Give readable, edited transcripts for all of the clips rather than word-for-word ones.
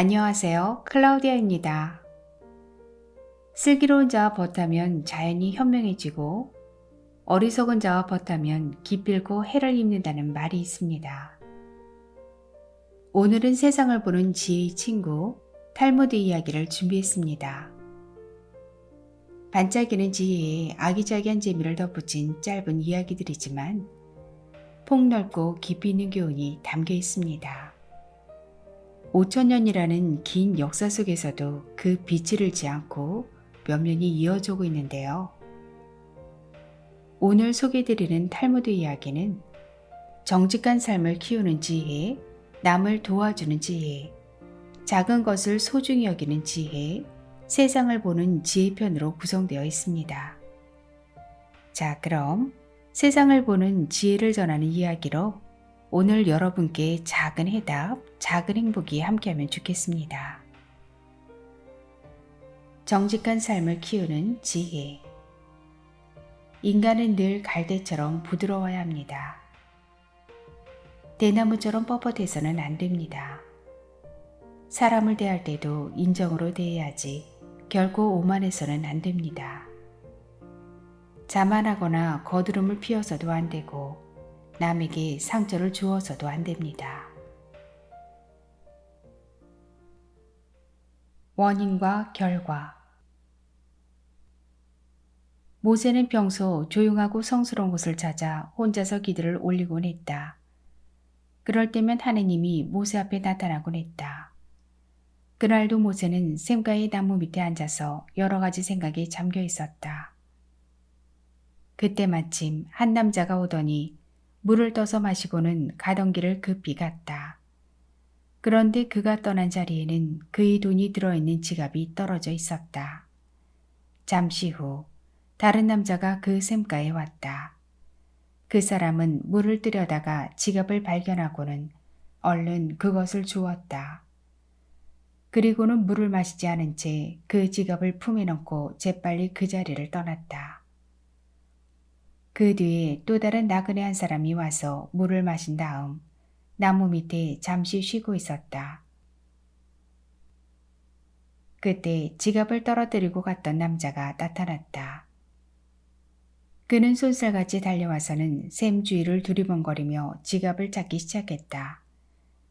안녕하세요. 클라우디아입니다. 슬기로운 자와 벗하면 자연이 현명해지고 어리석은 자와 벗하면 기필코 해를 입는다는 말이 있습니다. 오늘은 세상을 보는 지혜의 친구 탈무드 이야기를 준비했습니다. 반짝이는 지혜에 아기자기한 재미를 덧붙인 짧은 이야기들이지만 폭넓고 깊이 있는 교훈이 담겨 있습니다. 5천년이라는 긴 역사 속에서도 그 빛을 잃지 않고 면면이 이어지고 있는데요. 오늘 소개드리는 탈무드 이야기는 정직한 삶을 키우는 지혜, 남을 도와주는 지혜, 작은 것을 소중히 여기는 지혜, 세상을 보는 지혜편으로 구성되어 있습니다. 자, 그럼 세상을 보는 지혜를 전하는 이야기로 오늘 여러분께 작은 해답, 작은 행복이 함께하면 좋겠습니다. 정직한 삶을 키우는 지혜. 인간은 늘 갈대처럼 부드러워야 합니다. 대나무처럼 뻣뻣해서는 안 됩니다. 사람을 대할 때도 인정으로 대해야지 결코 오만해서는 안 됩니다. 자만하거나 거드름을 피워서도 안 되고 남에게 상처를 주어서도 안 됩니다. 원인과 결과. 모세는 평소 조용하고 성스러운 곳을 찾아 혼자서 기도를 올리곤 했다. 그럴 때면 하느님이 모세 앞에 나타나곤 했다. 그날도 모세는 샘가의 나무 밑에 앉아서 여러 가지 생각에 잠겨 있었다. 그때 마침 한 남자가 오더니 물을 떠서 마시고는 가던 길을 급히 갔다. 그런데 그가 떠난 자리에는 그의 돈이 들어있는 지갑이 떨어져 있었다. 잠시 후 다른 남자가 그 샘가에 왔다. 그 사람은 물을 뜨려다가 지갑을 발견하고는 얼른 그것을 주었다. 그리고는 물을 마시지 않은 채 그 지갑을 품에 넣고 재빨리 그 자리를 떠났다. 그 뒤에 또 다른 나그네 한 사람이 와서 물을 마신 다음 나무 밑에 잠시 쉬고 있었다. 그때 지갑을 떨어뜨리고 갔던 남자가 나타났다. 그는 쏜살같이 달려와서는 샘 주위를 두리번거리며 지갑을 찾기 시작했다.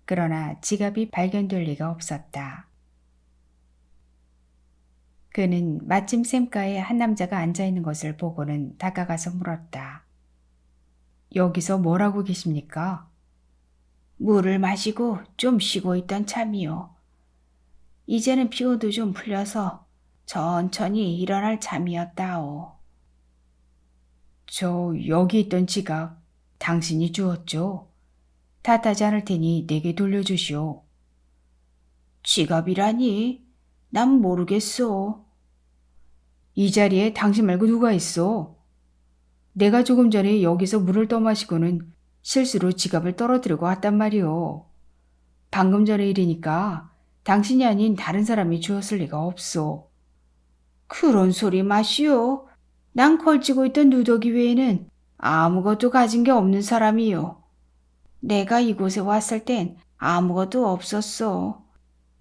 그러나 지갑이 발견될 리가 없었다. 그는 마침 샘가에 한 남자가 앉아있는 것을 보고는 다가가서 물었다. 여기서 뭘 하고 계십니까? 물을 마시고 좀 쉬고 있던 참이요. 이제는 피곤도 좀 풀려서 천천히 일어날 참이었다오. 저 여기 있던 지갑 당신이 주었죠? 탓하지 않을 테니 내게 돌려주시오. 지갑이라니? 난 모르겠소. 이 자리에 당신 말고 누가 있어? 내가 조금 전에 여기서 물을 떠마시고는 실수로 지갑을 떨어뜨리고 왔단 말이오. 방금 전의 일이니까 당신이 아닌 다른 사람이 주었을 리가 없소. 그런 소리 마시오. 난 걸치고 있던 누더기 외에는 아무것도 가진 게 없는 사람이요. 내가 이곳에 왔을 땐 아무것도 없었어.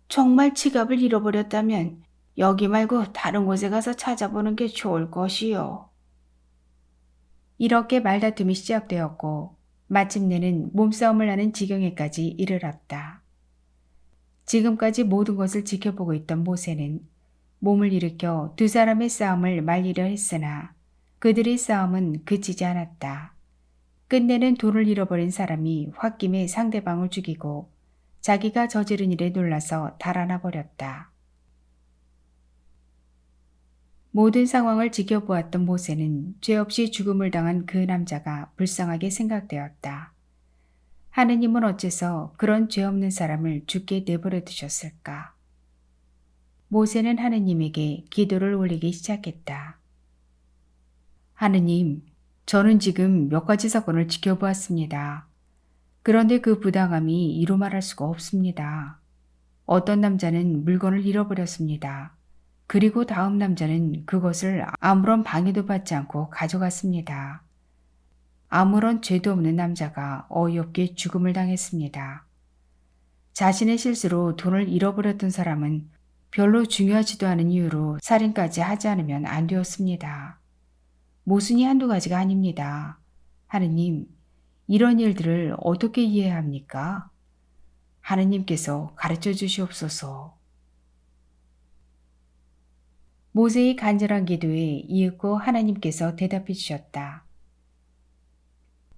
정말 지갑을 잃어버렸다면 여기 말고 다른 곳에 가서 찾아보는 게 좋을 것이요. 이렇게 말다툼이 시작되었고 마침내는 몸싸움을 하는 지경에까지 이르렀다. 지금까지 모든 것을 지켜보고 있던 모세는 몸을 일으켜 두 사람의 싸움을 말리려 했으나 그들의 싸움은 그치지 않았다. 끝내는 돈을 잃어버린 사람이 홧김에 상대방을 죽이고 자기가 저지른 일에 놀라서 달아나 버렸다. 모든 상황을 지켜보았던 모세는 죄 없이 죽음을 당한 그 남자가 불쌍하게 생각되었다. 하느님은 어째서 그런 죄 없는 사람을 죽게 내버려 두셨을까? 모세는 하느님에게 기도를 올리기 시작했다. 하느님, 저는 지금 몇 가지 사건을 지켜보았습니다. 그런데 그 부당함이 이루 말할 수가 없습니다. 어떤 남자는 물건을 잃어버렸습니다. 그리고 다음 남자는 그것을 아무런 방해도 받지 않고 가져갔습니다. 아무런 죄도 없는 남자가 어이없게 죽음을 당했습니다. 자신의 실수로 돈을 잃어버렸던 사람은 별로 중요하지도 않은 이유로 살인까지 하지 않으면 안 되었습니다. 모순이 한두 가지가 아닙니다. 하느님, 이런 일들을 어떻게 이해해야 합니까? 하느님께서 가르쳐 주시옵소서. 모세의 간절한 기도에 이윽고 하나님께서 대답해 주셨다.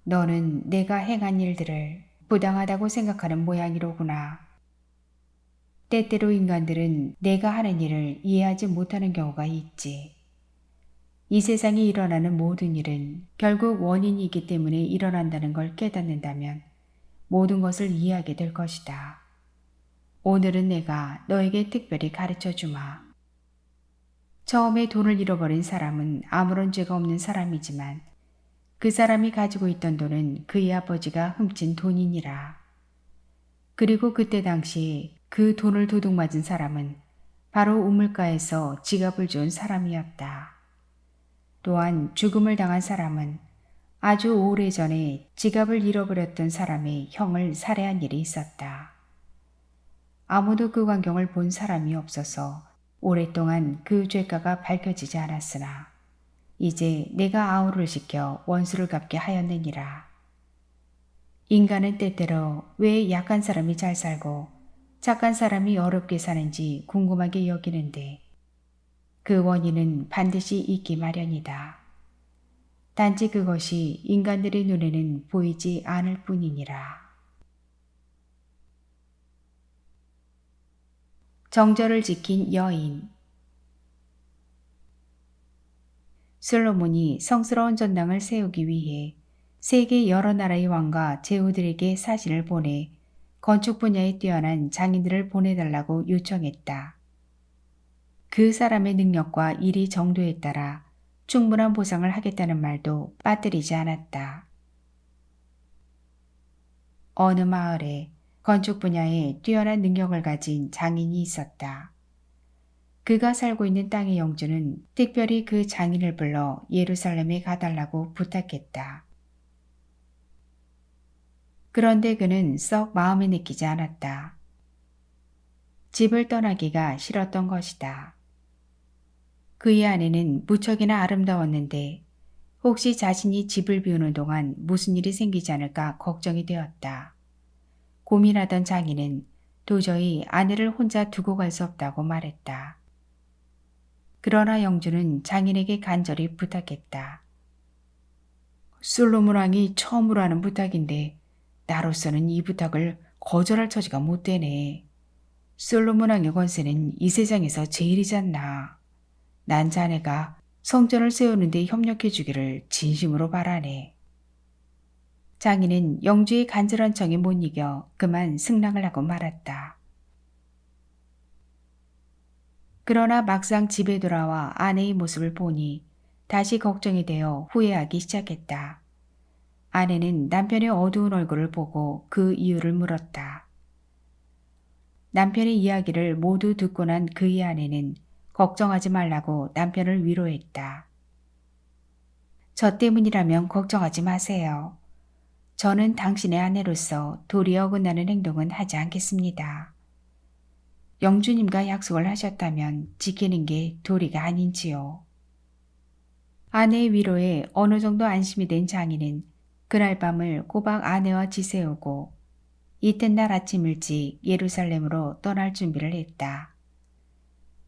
너는 내가 행한 일들을 부당하다고 생각하는 모양이로구나. 때때로 인간들은 내가 하는 일을 이해하지 못하는 경우가 있지. 이 세상에 일어나는 모든 일은 결국 원인이 있기 때문에 일어난다는 걸 깨닫는다면 모든 것을 이해하게 될 것이다. 오늘은 내가 너에게 특별히 가르쳐 주마. 처음에 돈을 잃어버린 사람은 아무런 죄가 없는 사람이지만 그 사람이 가지고 있던 돈은 그의 아버지가 훔친 돈이니라. 그리고 그때 당시 그 돈을 도둑맞은 사람은 바로 우물가에서 지갑을 준 사람이었다. 또한 죽음을 당한 사람은 아주 오래전에 지갑을 잃어버렸던 사람의 형을 살해한 일이 있었다. 아무도 그 광경을 본 사람이 없어서 오랫동안 그 죄가가 밝혀지지 않았으나 이제 내가 아우를 시켜 원수를 갚게 하였느니라. 인간은 때때로 왜 약한 사람이 잘 살고 착한 사람이 어렵게 사는지 궁금하게 여기는데 그 원인은 반드시 있기 마련이다. 단지 그것이 인간들의 눈에는 보이지 않을 뿐이니라. 정절을 지킨 여인. 솔로몬이 성스러운 전당을 세우기 위해 세계 여러 나라의 왕과 제후들에게 사신을 보내 건축 분야에 뛰어난 장인들을 보내달라고 요청했다. 그 사람의 능력과 일의 정도에 따라 충분한 보상을 하겠다는 말도 빠뜨리지 않았다. 어느 마을에 건축 분야에 뛰어난 능력을 가진 장인이 있었다. 그가 살고 있는 땅의 영주는 특별히 그 장인을 불러 예루살렘에 가달라고 부탁했다. 그런데 그는 썩 마음에 느끼지 않았다. 집을 떠나기가 싫었던 것이다. 그의 아내는 무척이나 아름다웠는데 혹시 자신이 집을 비우는 동안 무슨 일이 생기지 않을까 걱정이 되었다. 고민하던 장인은 도저히 아내를 혼자 두고 갈 수 없다고 말했다. 그러나 영주는 장인에게 간절히 부탁했다. 솔로몬 왕이 처음으로 하는 부탁인데 나로서는 이 부탁을 거절할 처지가 못 되네. 솔로몬 왕의 권세는 이 세상에서 제일이잖나. 난 자네가 성전을 세우는 데 협력해 주기를 진심으로 바라네. 장인은 영주의 간절한 청에 못 이겨 그만 승낙을 하고 말았다. 그러나 막상 집에 돌아와 아내의 모습을 보니 다시 걱정이 되어 후회하기 시작했다. 아내는 남편의 어두운 얼굴을 보고 그 이유를 물었다. 남편의 이야기를 모두 듣고 난 그의 아내는 걱정하지 말라고 남편을 위로했다. 저 때문이라면 걱정하지 마세요. 저는 당신의 아내로서 도리에 어긋나는 행동은 하지 않겠습니다. 영주님과 약속을 하셨다면 지키는 게 도리가 아닌지요. 아내의 위로에 어느 정도 안심이 된 장인은 그날 밤을 꼬박 아내와 지새우고 이튿날 아침 일찍 예루살렘으로 떠날 준비를 했다.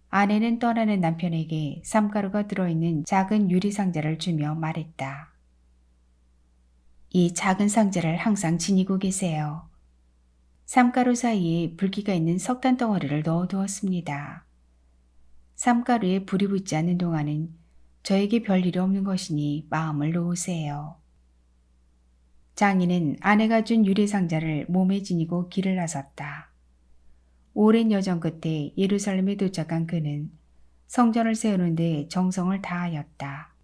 아내는 떠나는 남편에게 쌈가루가 들어있는 작은 유리 상자를 주며 말했다. 이 작은 상자를 항상 지니고 계세요. 쌈가루 사이에 불기가 있는 석탄 덩어리를 넣어두었습니다. 쌈가루에 불이 붙지 않는 동안은 저에게 별일이 없는 것이니 마음을 놓으세요. 장인은 아내가 준 유리상자를 몸에 지니고 길을 나섰다. 오랜 여정 끝에 예루살렘에 도착한 그는 성전을 세우는 데 정성을 다하였다.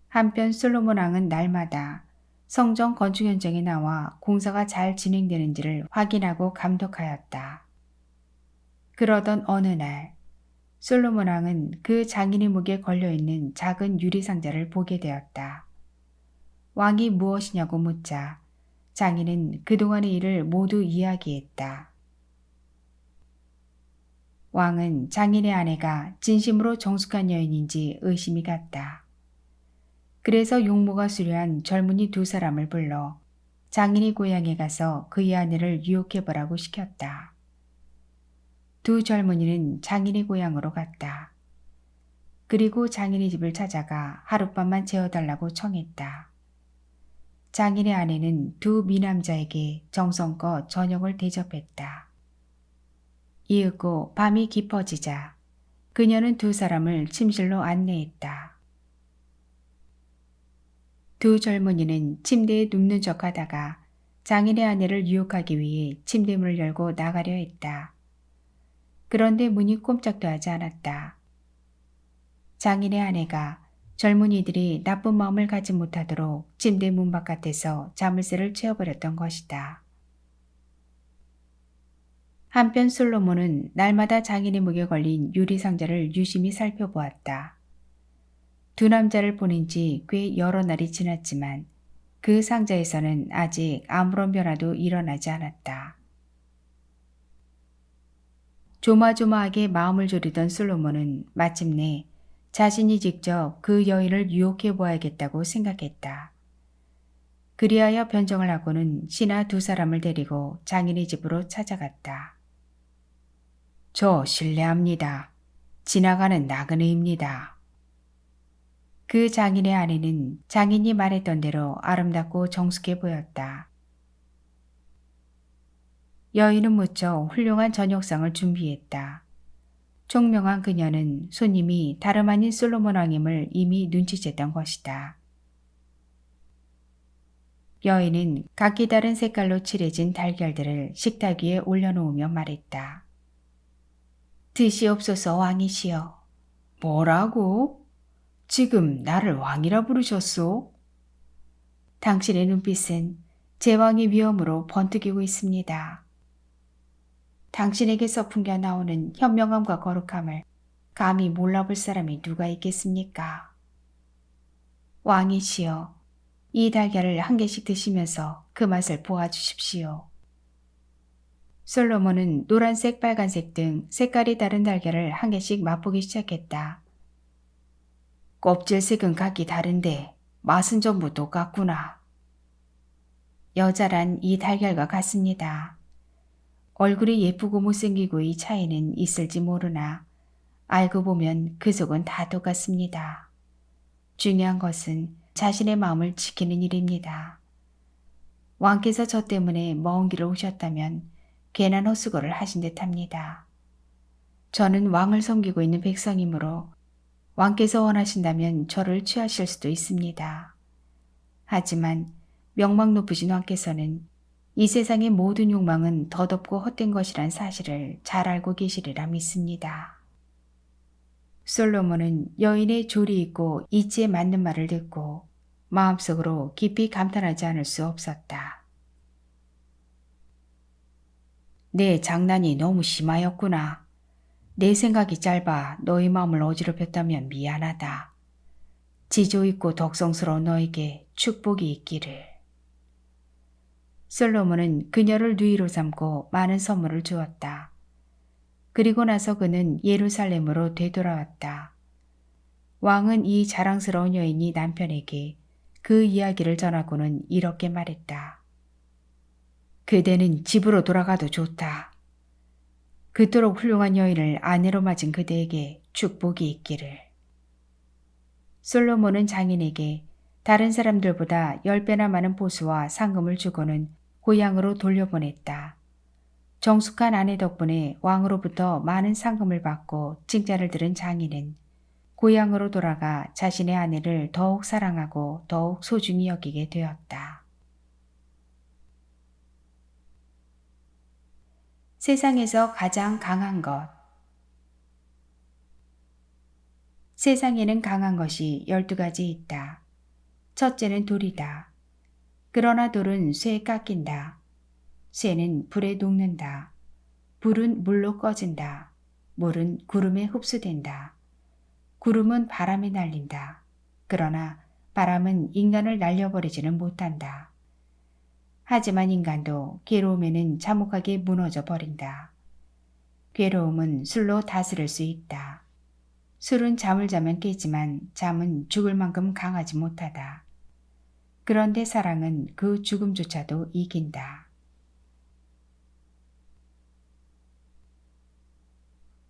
한편 솔로몬 왕은 날마다 성전 건축 현장에 나와 공사가 잘 진행되는지를 확인하고 감독하였다. 그러던 어느 날 솔로몬 왕은 그 장인의 목에 걸려있는 작은 유리상자를 보게 되었다. 왕이 무엇이냐고 묻자 장인은 그동안의 일을 모두 이야기했다. 왕은 장인의 아내가 진심으로 정숙한 여인인지 의심이 갔다. 그래서 용모가 수려한 젊은이 두 사람을 불러 장인이 고향에 가서 그의 아내를 유혹해보라고 시켰다. 두 젊은이는 장인의 고향으로 갔다. 그리고 장인의 집을 찾아가 하룻밤만 재워달라고 청했다. 장인의 아내는 두 미남자에게 정성껏 저녁을 대접했다. 이윽고 밤이 깊어지자 그녀는 두 사람을 침실로 안내했다. 두 젊은이는 침대에 눕는 척 하다가 장인의 아내를 유혹하기 위해 침대 문을 열고 나가려 했다. 그런데 문이 꼼짝도 하지 않았다. 장인의 아내가 젊은이들이 나쁜 마음을 갖지 못하도록 침대 문 바깥에서 자물쇠를 채워버렸던 것이다. 한편 솔로몬은 날마다 장인의 목에 걸린 유리상자를 유심히 살펴보았다. 두 남자를 보낸 지 꽤 여러 날이 지났지만 그 상자에서는 아직 아무런 변화도 일어나지 않았다. 조마조마하게 마음을 졸이던 솔로몬은 마침내 자신이 직접 그 여인을 유혹해 보아야겠다고 생각했다. 그리하여 변정을 하고는 신하 두 사람을 데리고 장인의 집으로 찾아갔다. 저 실례합니다. 지나가는 나그네입니다. 그 장인의 아내는 장인이 말했던 대로 아름답고 정숙해 보였다. 여인은 무척 훌륭한 저녁상을 준비했다. 총명한 그녀는 손님이 다름 아닌 솔로몬 왕임을 이미 눈치챘던 것이다. 여인은 각기 다른 색깔로 칠해진 달걀들을 식탁 위에 올려놓으며 말했다. 드시옵소서 왕이시여. 뭐라고? 지금 나를 왕이라 부르셨소? 당신의 눈빛은 제왕의 위엄으로 번뜩이고 있습니다. 당신에게서 풍겨 나오는 현명함과 거룩함을 감히 몰라볼 사람이 누가 있겠습니까? 왕이시여, 이 달걀을 한 개씩 드시면서 그 맛을 보아주십시오. 솔로몬은 노란색, 빨간색 등 색깔이 다른 달걀을 한 개씩 맛보기 시작했다. 껍질색은 각기 다른데 맛은 전부 똑같구나. 여자란 이 달걀과 같습니다. 얼굴이 예쁘고 못생기고 이 차이는 있을지 모르나 알고 보면 그 속은 다 똑같습니다. 중요한 것은 자신의 마음을 지키는 일입니다. 왕께서 저 때문에 먼 길을 오셨다면 괜한 헛수고를 하신 듯합니다. 저는 왕을 섬기고 있는 백성이므로 왕께서 원하신다면 저를 취하실 수도 있습니다. 하지만 명망 높으신 왕께서는 이 세상의 모든 욕망은 덧없고 헛된 것이란 사실을 잘 알고 계시리라 믿습니다. 솔로몬은 여인의 조리 있고 이치에 맞는 말을 듣고 마음속으로 깊이 감탄하지 않을 수 없었다. 내 장난이 너무 심하였구나. 내 생각이 짧아 너희 마음을 어지럽혔다면 미안하다. 지조 있고 덕성스러운 너에게 축복이 있기를. 솔로몬은 그녀를 누이로 삼고 많은 선물을 주었다. 그리고 나서 그는 예루살렘으로 되돌아왔다. 왕은 이 자랑스러운 여인이 남편에게 그 이야기를 전하고는 이렇게 말했다. 그대는 집으로 돌아가도 좋다. 그토록 훌륭한 여인을 아내로 맞은 그대에게 축복이 있기를. 솔로몬은 장인에게 다른 사람들보다 10배나 많은 보수와 상금을 주고는 고향으로 돌려보냈다. 정숙한 아내 덕분에 왕으로부터 많은 상금을 받고 칭찬을 들은 장인은 고향으로 돌아가 자신의 아내를 더욱 사랑하고 더욱 소중히 여기게 되었다. 세상에서 가장 강한 것. 세상에는 강한 것이 12가지 있다. 첫째는 돌이다. 그러나 돌은 쇠에 깎인다. 쇠는 불에 녹는다. 불은 물로 꺼진다. 물은 구름에 흡수된다. 구름은 바람에 날린다. 그러나 바람은 인간을 날려버리지는 못한다. 하지만 인간도 괴로움에는 참혹하게 무너져 버린다. 괴로움은 술로 다스릴 수 있다. 술은 잠을 자면 깨지만 잠은 죽을 만큼 강하지 못하다. 그런데 사랑은 그 죽음조차도 이긴다.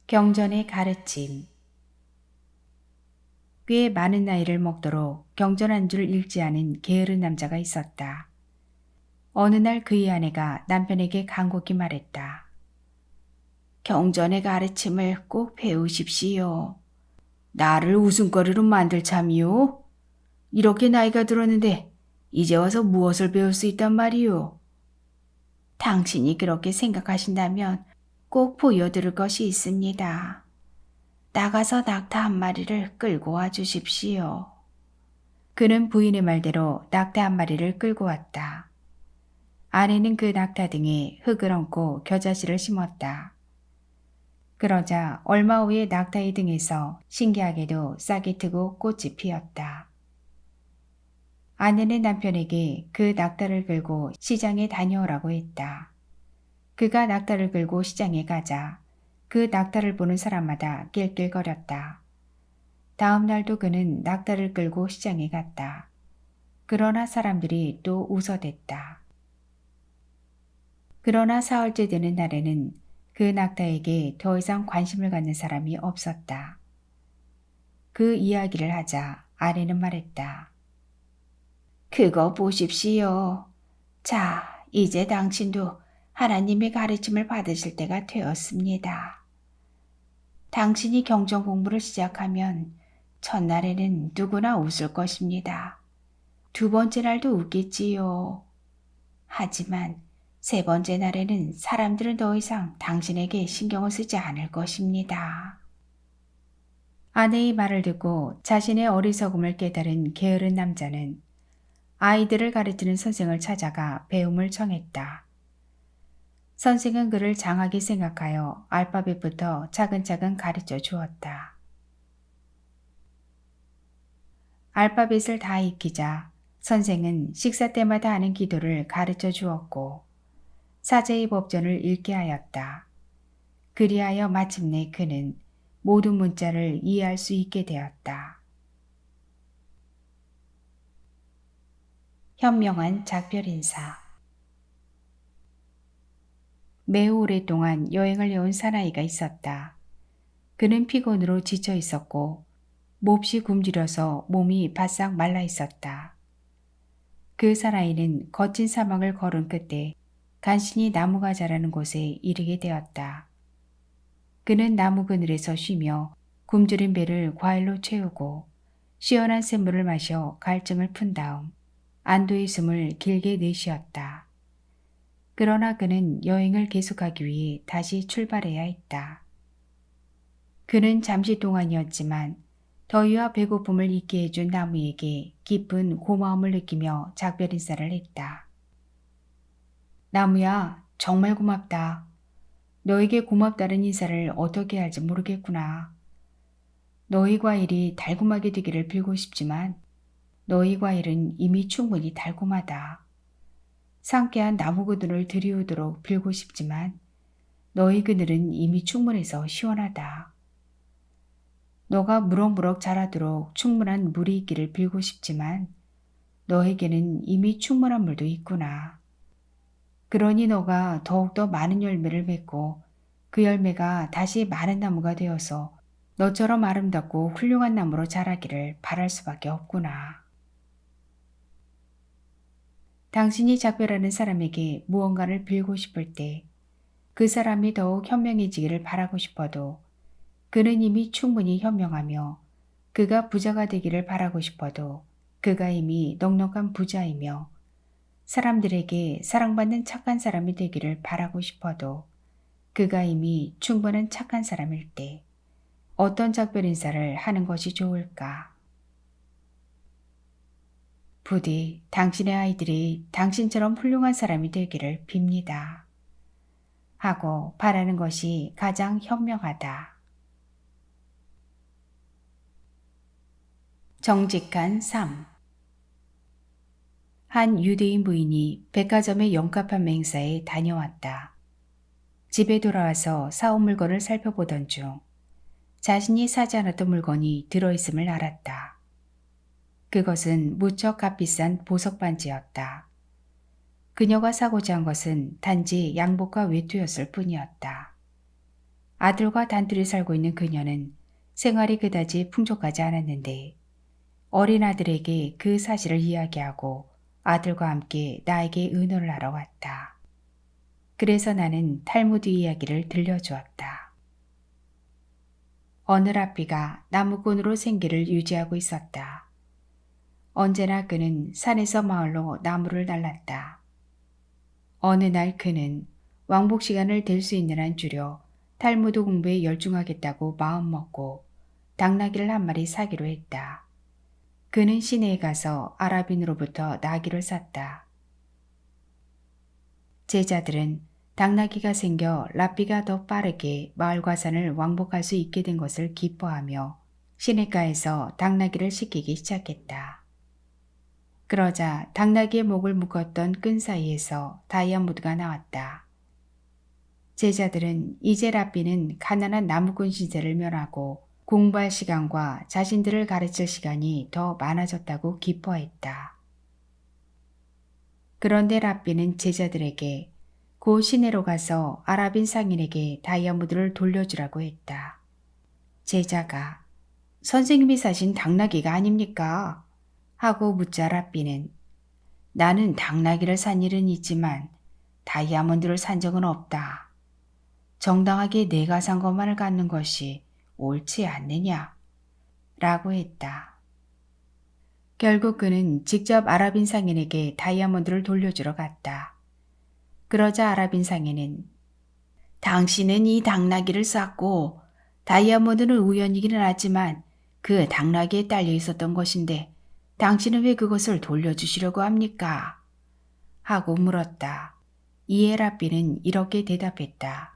경전의 가르침. 꽤 많은 나이를 먹도록 경전한 줄 읽지 않은 게으른 남자가 있었다. 어느 날 그의 아내가 남편에게 간곡히 말했다. 경전의 가르침을 꼭 배우십시오. 나를 웃음거리로 만들 참이요? 이렇게 나이가 들었는데 이제 와서 무엇을 배울 수 있단 말이오? 당신이 그렇게 생각하신다면 꼭 보여드릴 것이 있습니다. 나가서 낙타 한 마리를 끌고 와 주십시오. 그는 부인의 말대로 낙타 한 마리를 끌고 왔다. 아내는 그 낙타 등에 흙을 얹고 겨자씨를 심었다. 그러자 얼마 후에 낙타의 등에서 신기하게도 싹이 트고 꽃이 피었다. 아내는 남편에게 그 낙타를 끌고 시장에 다녀오라고 했다. 그가 낙타를 끌고 시장에 가자 그 낙타를 보는 사람마다 낄낄거렸다. 다음 날도 그는 낙타를 끌고 시장에 갔다. 그러나 사람들이 또 웃어댔다. 그러나 사흘째 되는 날에는 그 낙타에게 더 이상 관심을 갖는 사람이 없었다. 그 이야기를 하자 아내는 말했다. 그거 보십시오. 자, 이제 당신도 하나님의 가르침을 받으실 때가 되었습니다. 당신이 경전 공부를 시작하면 첫날에는 누구나 웃을 것입니다. 두 번째 날도 웃겠지요. 하지만 세 번째 날에는 사람들은 더 이상 당신에게 신경을 쓰지 않을 것입니다. 아내의 말을 듣고 자신의 어리석음을 깨달은 게으른 남자는 아이들을 가르치는 선생을 찾아가 배움을 청했다. 선생은 그를 장하게 생각하여 알파벳부터 차근차근 가르쳐 주었다. 알파벳을 다 익히자 선생은 식사 때마다 하는 기도를 가르쳐 주었고 사제의 법전을 읽게 하였다. 그리하여 마침내 그는 모든 문자를 이해할 수 있게 되었다. 현명한 작별 인사. 매우 오랫동안 여행을 해온 사나이가 있었다. 그는 피곤으로 지쳐 있었고 몹시 굶주려서 몸이 바싹 말라 있었다. 그 사나이는 거친 사막을 걸은 끝에 간신히 나무가 자라는 곳에 이르게 되었다. 그는 나무 그늘에서 쉬며 굶주린 배를 과일로 채우고 시원한 샘물을 마셔 갈증을 푼 다음 안도의 숨을 길게 내쉬었다. 그러나 그는 여행을 계속하기 위해 다시 출발해야 했다. 그는 잠시 동안이었지만 더위와 배고픔을 잊게 해준 나무에게 깊은 고마움을 느끼며 작별 인사를 했다. 나무야, 정말 고맙다. 너에게 고맙다는 인사를 어떻게 할지 모르겠구나. 너희 과일이 달콤하게 되기를 빌고 싶지만 너희 과일은 이미 충분히 달콤하다. 상쾌한 나무 그늘을 들이우도록 빌고 싶지만 너희 그늘은 이미 충분해서 시원하다. 너가 무럭무럭 자라도록 충분한 물이 있기를 빌고 싶지만 너에게는 이미 충분한 물도 있구나. 그러니 너가 더욱더 많은 열매를 맺고 그 열매가 다시 많은 나무가 되어서 너처럼 아름답고 훌륭한 나무로 자라기를 바랄 수밖에 없구나. 당신이 작별하는 사람에게 무언가를 빌고 싶을 때 그 사람이 더욱 현명해지기를 바라고 싶어도 그는 이미 충분히 현명하며 그가 부자가 되기를 바라고 싶어도 그가 이미 넉넉한 부자이며 사람들에게 사랑받는 착한 사람이 되기를 바라고 싶어도 그가 이미 충분한 착한 사람일 때 어떤 작별 인사를 하는 것이 좋을까? 부디 당신의 아이들이 당신처럼 훌륭한 사람이 되기를 빕니다. 하고 바라는 것이 가장 현명하다. 정직한 삶. 한 유대인 부인이 백화점의 영값한 맹사에 다녀왔다. 집에 돌아와서 사온 물건을 살펴보던 중 자신이 사지 않았던 물건이 들어있음을 알았다. 그것은 무척 값비싼 보석 반지였다. 그녀가 사고자 한 것은 단지 양복과 외투였을 뿐이었다. 아들과 단둘이 살고 있는 그녀는 생활이 그다지 풍족하지 않았는데 어린 아들에게 그 사실을 이야기하고 아들과 함께 나에게 의논을 하러 왔다. 그래서 나는 탈무드 이야기를 들려주었다. 어느 랍비가 나무꾼으로 생계를 유지하고 있었다. 언제나 그는 산에서 마을로 나무를 날랐다. 어느 날 그는 왕복 시간을 댈 수 있는 한 줄여 탈무드 공부에 열중하겠다고 마음먹고 당나귀를 한 마리 사기로 했다. 그는 시내에 가서 아랍인으로부터 나귀를 샀다. 제자들은 당나귀가 생겨 랍비가 더 빠르게 마을과 산을 왕복할 수 있게 된 것을 기뻐하며 시내가에서 당나귀를 시키기 시작했다. 그러자 당나귀의 목을 묶었던 끈 사이에서 다이아몬드가 나왔다. 제자들은 이제 랍비는 가난한 나무꾼 신세를 멸하고 공부할 시간과 자신들을 가르칠 시간이 더 많아졌다고 기뻐했다. 그런데 랍비는 제자들에게 그 시내로 가서 아랍인 상인에게 다이아몬드를 돌려주라고 했다. 제자가 선생님이 사신 당나귀가 아닙니까? 하고 묻자 랍비는 나는 당나귀를 산 일은 있지만 다이아몬드를 산 적은 없다. 정당하게 내가 산 것만을 갖는 것이 옳지 않느냐? 라고 했다. 결국 그는 직접 아랍인 상인에게 다이아몬드를 돌려주러 갔다. 그러자 아랍인 상인은 당신은 이 당나귀를 쌌고 다이아몬드는 우연이기는 하지만 그 당나귀에 딸려 있었던 것인데 당신은 왜 그것을 돌려주시려고 합니까? 하고 물었다. 이에 랍비는 이렇게 대답했다.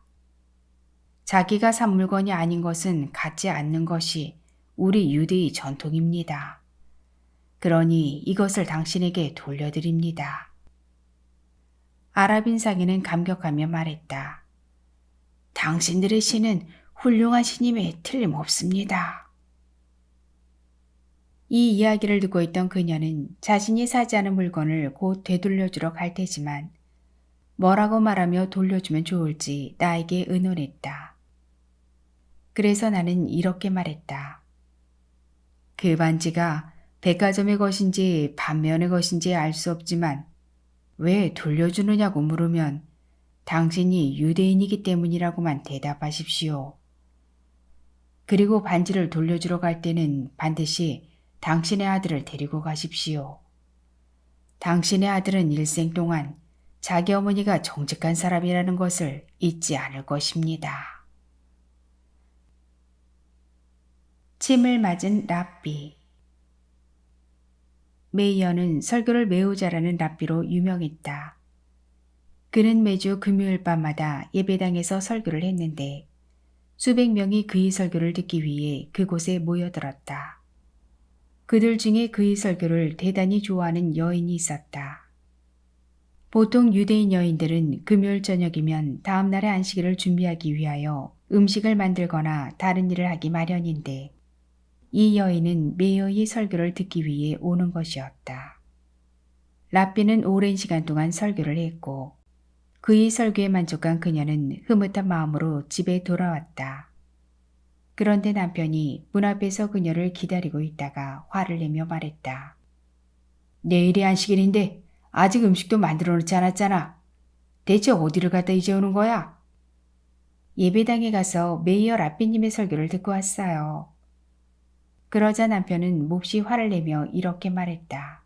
자기가 산 물건이 아닌 것은 갖지 않는 것이 우리 유대의 전통입니다. 그러니 이것을 당신에게 돌려드립니다. 아랍인 상인은 감격하며 말했다. 당신들의 신은 훌륭한 신임에 틀림없습니다. 이 이야기를 듣고 있던 그녀는 자신이 사지 않은 물건을 곧 되돌려주러 갈 테지만 뭐라고 말하며 돌려주면 좋을지 나에게 의논했다. 그래서 나는 이렇게 말했다. 그 반지가 백화점의 것인지 반면의 것인지 알 수 없지만 왜 돌려주느냐고 물으면 당신이 유대인이기 때문이라고만 대답하십시오. 그리고 반지를 돌려주러 갈 때는 반드시 당신의 아들을 데리고 가십시오. 당신의 아들은 일생 동안 자기 어머니가 정직한 사람이라는 것을 잊지 않을 것입니다. 침을 맞은 랍비. 메이어는 설교를 매우 잘하는 랍비로 유명했다. 그는 매주 금요일 밤마다 예배당에서 설교를 했는데 수백 명이 그의 설교를 듣기 위해 그곳에 모여들었다. 그들 중에 그의 설교를 대단히 좋아하는 여인이 있었다. 보통 유대인 여인들은 금요일 저녁이면 다음 날의 안식일을 준비하기 위하여 음식을 만들거나 다른 일을 하기 마련인데 이 여인은 메이어의 설교를 듣기 위해 오는 것이었다. 랍비는 오랜 시간 동안 설교를 했고 그의 설교에 만족한 그녀는 흐뭇한 마음으로 집에 돌아왔다. 그런데 남편이 문 앞에서 그녀를 기다리고 있다가 화를 내며 말했다. 내일이 안식일인데 아직 음식도 만들어 놓지 않았잖아. 대체 어디를 갔다 이제 오는 거야? 예배당에 가서 메이어 랍비님의 설교를 듣고 왔어요. 그러자 남편은 몹시 화를 내며 이렇게 말했다.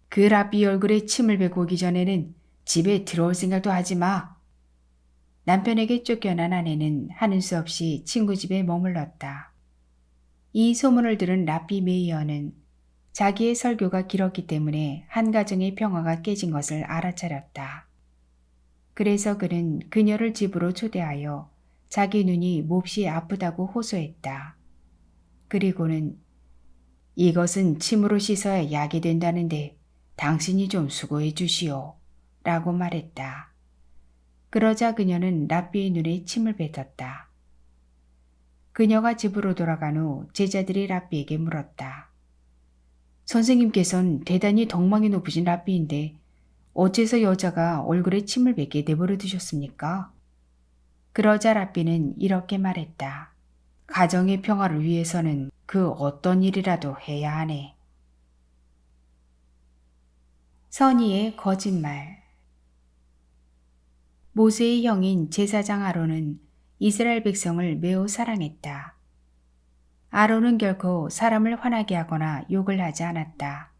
그 랍비 얼굴에 침을 뱉고 오기 전에는 집에 들어올 생각도 하지 마. 남편에게 쫓겨난 아내는 하는 수 없이 친구 집에 머물렀다. 이 소문을 들은 랍비 메이어는 자기의 설교가 길었기 때문에 한 가정의 평화가 깨진 것을 알아차렸다. 그래서 그는 그녀를 집으로 초대하여 자기 눈이 몹시 아프다고 호소했다. 그리고는 이것은 침으로 씻어야 약이 된다는데 당신이 좀 수고해 주시오. 라고 말했다. 그러자 그녀는 랍비의 눈에 침을 뱉었다. 그녀가 집으로 돌아간 후 제자들이 랍비에게 물었다. 선생님께서는 대단히 덕망이 높으신 랍비인데 어째서 여자가 얼굴에 침을 뱉게 내버려 두셨습니까? 그러자 랍비는 이렇게 말했다. 가정의 평화를 위해서는 그 어떤 일이라도 해야 하네. 선의의 거짓말. 모세의 형인 제사장 아론은 이스라엘 백성을 매우 사랑했다. 아론은 결코 사람을 화나게 하거나 욕을 하지 않았다.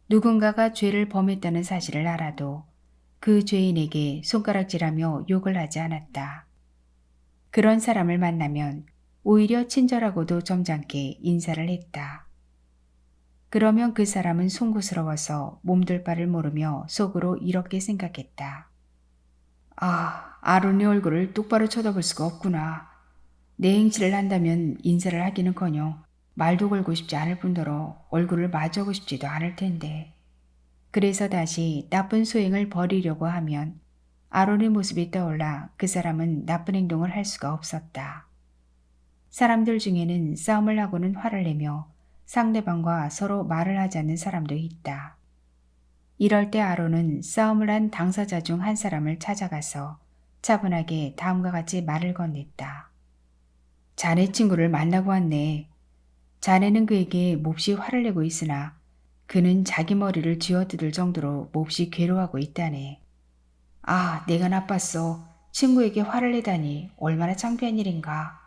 누군가가 죄를 범했다는 사실을 알아도 그 죄인에게 손가락질하며 욕을 하지 않았다. 그런 사람을 만나면 오히려 친절하고도 점잖게 인사를 했다. 그러면 그 사람은 송구스러워서 몸둘 바를 모르며 속으로 이렇게 생각했다. 아, 아론의 얼굴을 똑바로 쳐다볼 수가 없구나. 내 행치를 한다면 인사를 하기는커녕 말도 걸고 싶지 않을 뿐더러 얼굴을 마주하고 싶지도 않을 텐데. 그래서 다시 나쁜 소행을 버리려고 하면 아론의 모습이 떠올라 그 사람은 나쁜 행동을 할 수가 없었다. 사람들 중에는 싸움을 하고는 화를 내며 상대방과 서로 말을 하지 않는 사람도 있다. 이럴 때 아론은 싸움을 한 당사자 중 한 사람을 찾아가서 차분하게 다음과 같이 말을 건넸다. 자네 친구를 만나고 왔네. 자네는 그에게 몹시 화를 내고 있으나 그는 자기 머리를 쥐어뜯을 정도로 몹시 괴로워하고 있다네. 아, 내가 나빴어. 친구에게 화를 내다니 얼마나 창피한 일인가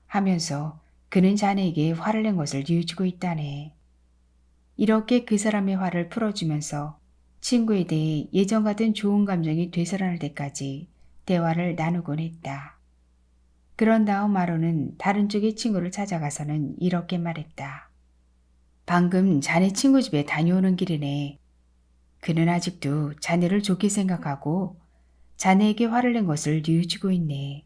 하면서 그는 자네에게 화를 낸 것을 뉘우치고 있다네. 이렇게 그 사람의 화를 풀어주면서 친구에 대해 예전 같은 좋은 감정이 되살아날 때까지 대화를 나누곤 했다. 그런 다음 아론은 다른 쪽의 친구를 찾아가서는 이렇게 말했다. 방금 자네 친구 집에 다녀오는 길이네. 그는 아직도 자네를 좋게 생각하고 자네에게 화를 낸 것을 뉘우치고 있네.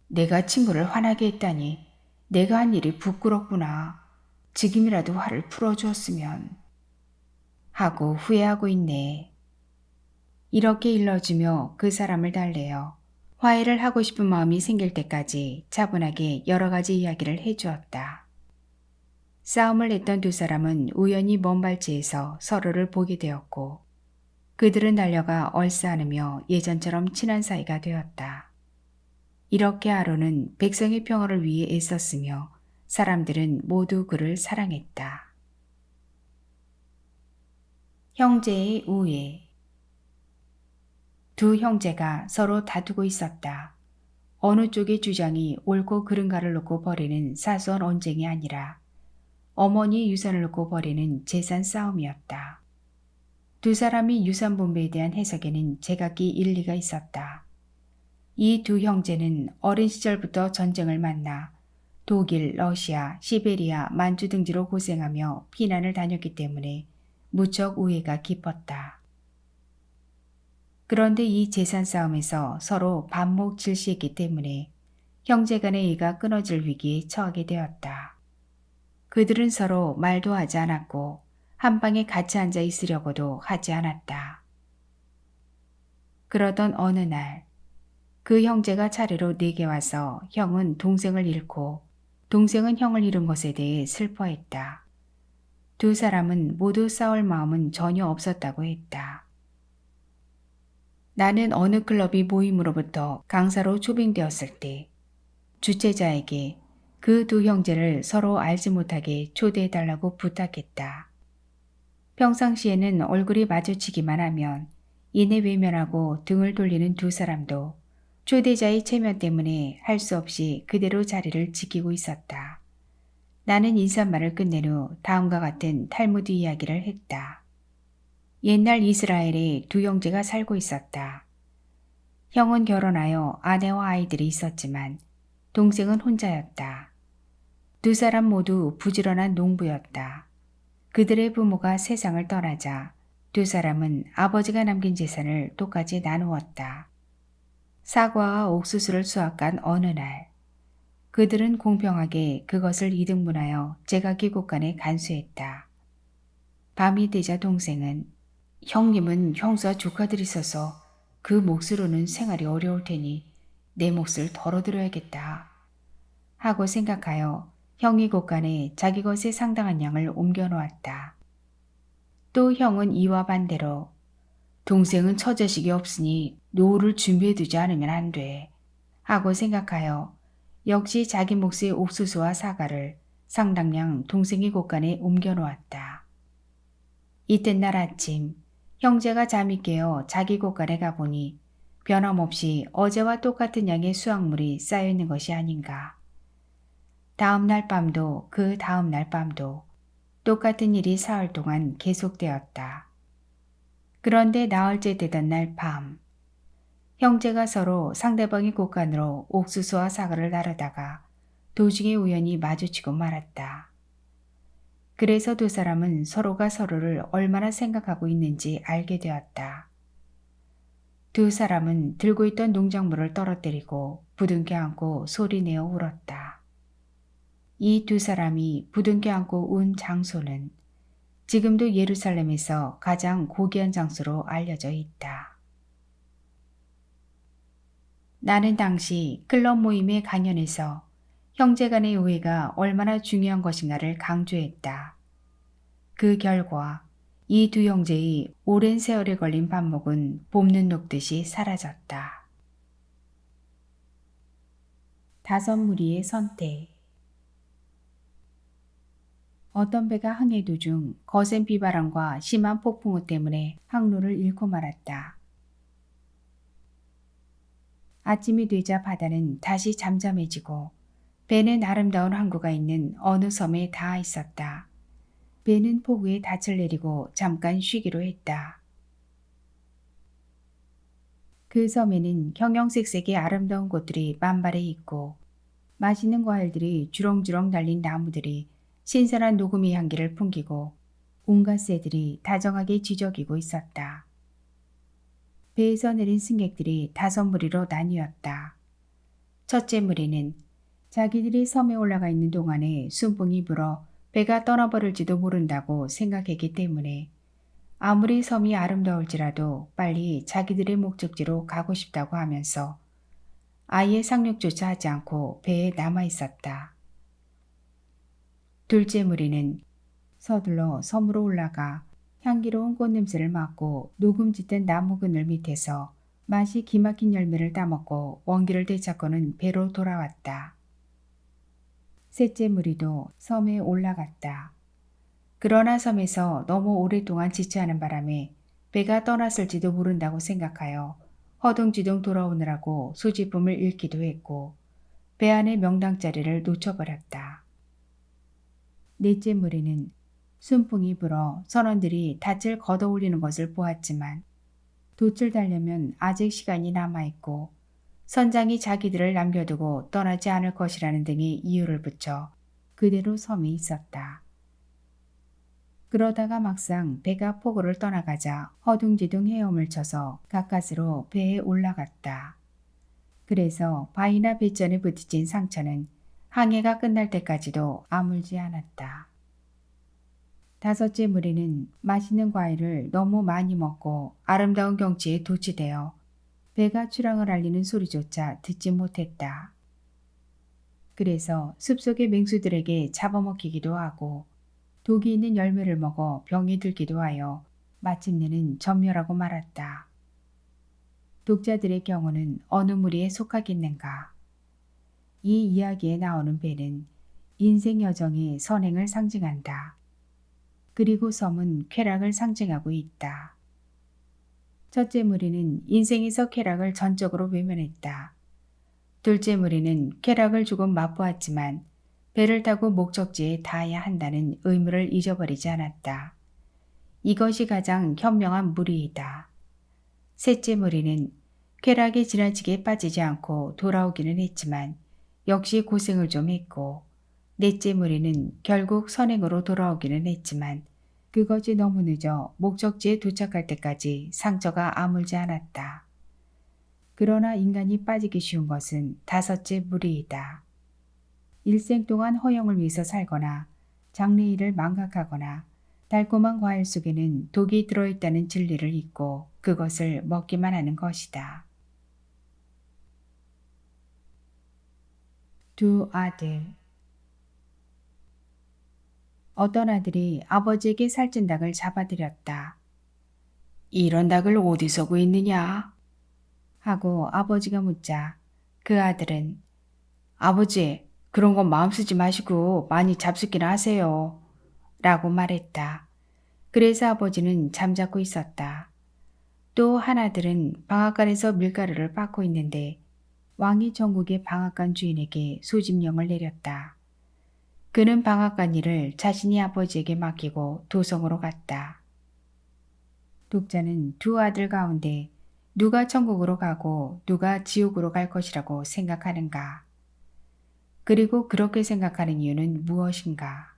내가 친구를 화나게 했다니 내가 한 일이 부끄럽구나. 지금이라도 화를 풀어주었으면 하고 후회하고 있네. 이렇게 일러주며 그 사람을 달래어 화해를 하고 싶은 마음이 생길 때까지 차분하게 여러 가지 이야기를 해주었다. 싸움을 했던 두 사람은 우연히 먼 발치에서 서로를 보게 되었고 그들은 달려가 얼싸안으며 예전처럼 친한 사이가 되었다. 이렇게 아론은 백성의 평화를 위해 애썼으며 사람들은 모두 그를 사랑했다. 형제의 우애. 두 형제가 서로 다투고 있었다. 어느 쪽의 주장이 옳고 그른가를 놓고 벌이는 사소한 언쟁이 아니라 어머니의 유산을 놓고 벌이는 재산 싸움이었다. 두 사람이 유산 분배에 대한 해석에는 제각기 일리가 있었다. 이 두 형제는 어린 시절부터 전쟁을 만나 독일, 러시아, 시베리아, 만주 등지로 고생하며 피난을 다녔기 때문에 무척 우애가 깊었다. 그런데 이 재산 싸움에서 서로 반목 질시했기 때문에 형제 간의 이가 끊어질 위기에 처하게 되었다. 그들은 서로 말도 하지 않았고 한 방에 같이 앉아 있으려고도 하지 않았다. 그러던 어느 날 그 형제가 차례로 내게 와서 형은 동생을 잃고 동생은 형을 잃은 것에 대해 슬퍼했다. 두 사람은 모두 싸울 마음은 전혀 없었다고 했다. 나는 어느 클럽이 모임으로부터 강사로 초빙되었을 때 주최자에게 그 두 형제를 서로 알지 못하게 초대해달라고 부탁했다. 평상시에는 얼굴이 마주치기만 하면 이내 외면하고 등을 돌리는 두 사람도 초대자의 체면 때문에 할 수 없이 그대로 자리를 지키고 있었다. 나는 인사말을 끝낸 후 다음과 같은 탈무드 이야기를 했다. 옛날 이스라엘에 두 형제가 살고 있었다. 형은 결혼하여 아내와 아이들이 있었지만 동생은 혼자였다. 두 사람 모두 부지런한 농부였다. 그들의 부모가 세상을 떠나자 두 사람은 아버지가 남긴 재산을 똑같이 나누었다. 사과와 옥수수를 수확한 어느 날 그들은 공평하게 그것을 이등분하여 제각기 곳간에 간수했다. 밤이 되자 동생은 형님은 형수와 조카들이 있어서 그 몫으로는 생활이 어려울 테니 내 몫을 덜어드려야겠다 하고 생각하여 형이 곳간에 자기 것에 상당한 양을 옮겨 놓았다. 또 형은 이와 반대로 동생은 처자식이 없으니 노후를 준비해두지 않으면 안 돼 하고 생각하여 역시 자기 몫의 옥수수와 사과를 상당량 동생이 곳간에 옮겨 놓았다. 이튿날 아침 형제가 잠이 깨어 자기 곳간에 가보니 변함없이 어제와 똑같은 양의 수확물이 쌓여있는 것이 아닌가. 다음날 밤도 그 다음날 밤도 똑같은 일이 사흘 동안 계속되었다. 그런데 나흘째 되던 날 밤, 형제가 서로 상대방의 곳간으로 옥수수와 사과를 나르다가 도중에 우연히 마주치고 말았다. 그래서 두 사람은 서로가 서로를 얼마나 생각하고 있는지 알게 되었다. 두 사람은 들고 있던 농작물을 떨어뜨리고 부둥켜 안고 소리내어 울었다. 이 두 사람이 부둥켜 안고 운 장소는 지금도 예루살렘에서 가장 고귀한 장소로 알려져 있다. 나는 당시 클럽 모임의 강연에서 형제간의 우애가 얼마나 중요한 것인가를 강조했다. 그 결과 이 두 형제의 오랜 세월에 걸린 반목은 봄눈 녹듯이 사라졌다. 5 무리의 선택. 어떤 배가 항해 도중 거센 비바람과 심한 폭풍우 때문에 항로를 잃고 말았다. 아침이 되자 바다는 다시 잠잠해지고 배는 아름다운 항구가 있는 어느 섬에 닿아 있었다. 배는 폭우에 닻을 내리고 잠깐 쉬기로 했다. 그 섬에는 형형색색의 아름다운 곳들이 만발해 있고 맛있는 과일들이 주렁주렁 달린 나무들이 신선한 녹음의 향기를 풍기고 온갖 새들이 다정하게 지저귀고 있었다. 배에서 내린 승객들이 5 무리로 나뉘었다. 첫째 무리는 자기들이 섬에 올라가 있는 동안에 순풍이 불어 배가 떠나버릴지도 모른다고 생각했기 때문에 아무리 섬이 아름다울지라도 빨리 자기들의 목적지로 가고 싶다고 하면서 아예 상륙조차 하지 않고 배에 남아 있었다. 둘째 무리는 서둘러 섬으로 올라가 향기로운 꽃냄새를 맡고 녹음 짙은 나무 그늘 밑에서 맛이 기막힌 열매를 따먹고 원기를 되찾고는 배로 돌아왔다. 셋째 무리도 섬에 올라갔다. 그러나 섬에서 너무 오랫동안 지체하는 바람에 배가 떠났을지도 모른다고 생각하여 허둥지둥 돌아오느라고 소지품을 잃기도 했고 배 안의 명당자리를 놓쳐버렸다. 넷째 무리는 순풍이 불어 선원들이 닻을 걷어올리는 것을 보았지만 돛을 달려면 아직 시간이 남아있고 선장이 자기들을 남겨두고 떠나지 않을 것이라는 등의 이유를 붙여 그대로 섬에 있었다. 그러다가 막상 배가 포구를 떠나가자 허둥지둥 헤엄을 쳐서 가까스로 배에 올라갔다. 그래서 바위나 배전에 부딪힌 상처는 항해가 끝날 때까지도 아물지 않았다. 5째 무리는 맛있는 과일을 너무 많이 먹고 아름다운 경치에 도취되어 배가 출항을 알리는 소리조차 듣지 못했다. 그래서 숲속의 맹수들에게 잡아먹히기도 하고 독이 있는 열매를 먹어 병이 들기도 하여 마침내는 전멸하고 말았다. 독자들의 경우는 어느 무리에 속하겠는가? 이 이야기에 나오는 배는 인생 여정의 선행을 상징한다. 그리고 섬은 쾌락을 상징하고 있다. 첫째 무리는 인생에서 쾌락을 전적으로 외면했다. 둘째 무리는 쾌락을 조금 맛보았지만 배를 타고 목적지에 닿아야 한다는 의무를 잊어버리지 않았다. 이것이 가장 현명한 무리이다. 셋째 무리는 쾌락에 지나치게 빠지지 않고 돌아오기는 했지만 역시 고생을 좀 했고 넷째 무리는 결국 선행으로 돌아오기는 했지만 그것이 너무 늦어 목적지에 도착할 때까지 상처가 아물지 않았다. 그러나 인간이 빠지기 쉬운 것은 5째 무리이다. 일생 동안 허영을 위해서 살거나 장래일을 망각하거나 달콤한 과일 속에는 독이 들어있다는 진리를 잊고 그것을 먹기만 하는 것이다. 두 아들. 어떤 아들이 아버지에게 살찐 닭을 잡아들였다. 이런 닭을 어디서 구했느냐? 하고 아버지가 묻자 그 아들은 아버지, 그런 건 마음 쓰지 마시고 많이 잡숫기나 하세요. 라고 말했다. 그래서 아버지는 잠자고 있었다. 또 한 아들은 방앗간에서 밀가루를 빻고 있는데 왕이 전국의 방앗간 주인에게 소집령을 내렸다. 그는 방앗간 일을 자신이 아버지에게 맡기고 도성으로 갔다. 독자는 두 아들 가운데 누가 천국으로 가고 누가 지옥으로 갈 것이라고 생각하는가? 그리고 그렇게 생각하는 이유는 무엇인가?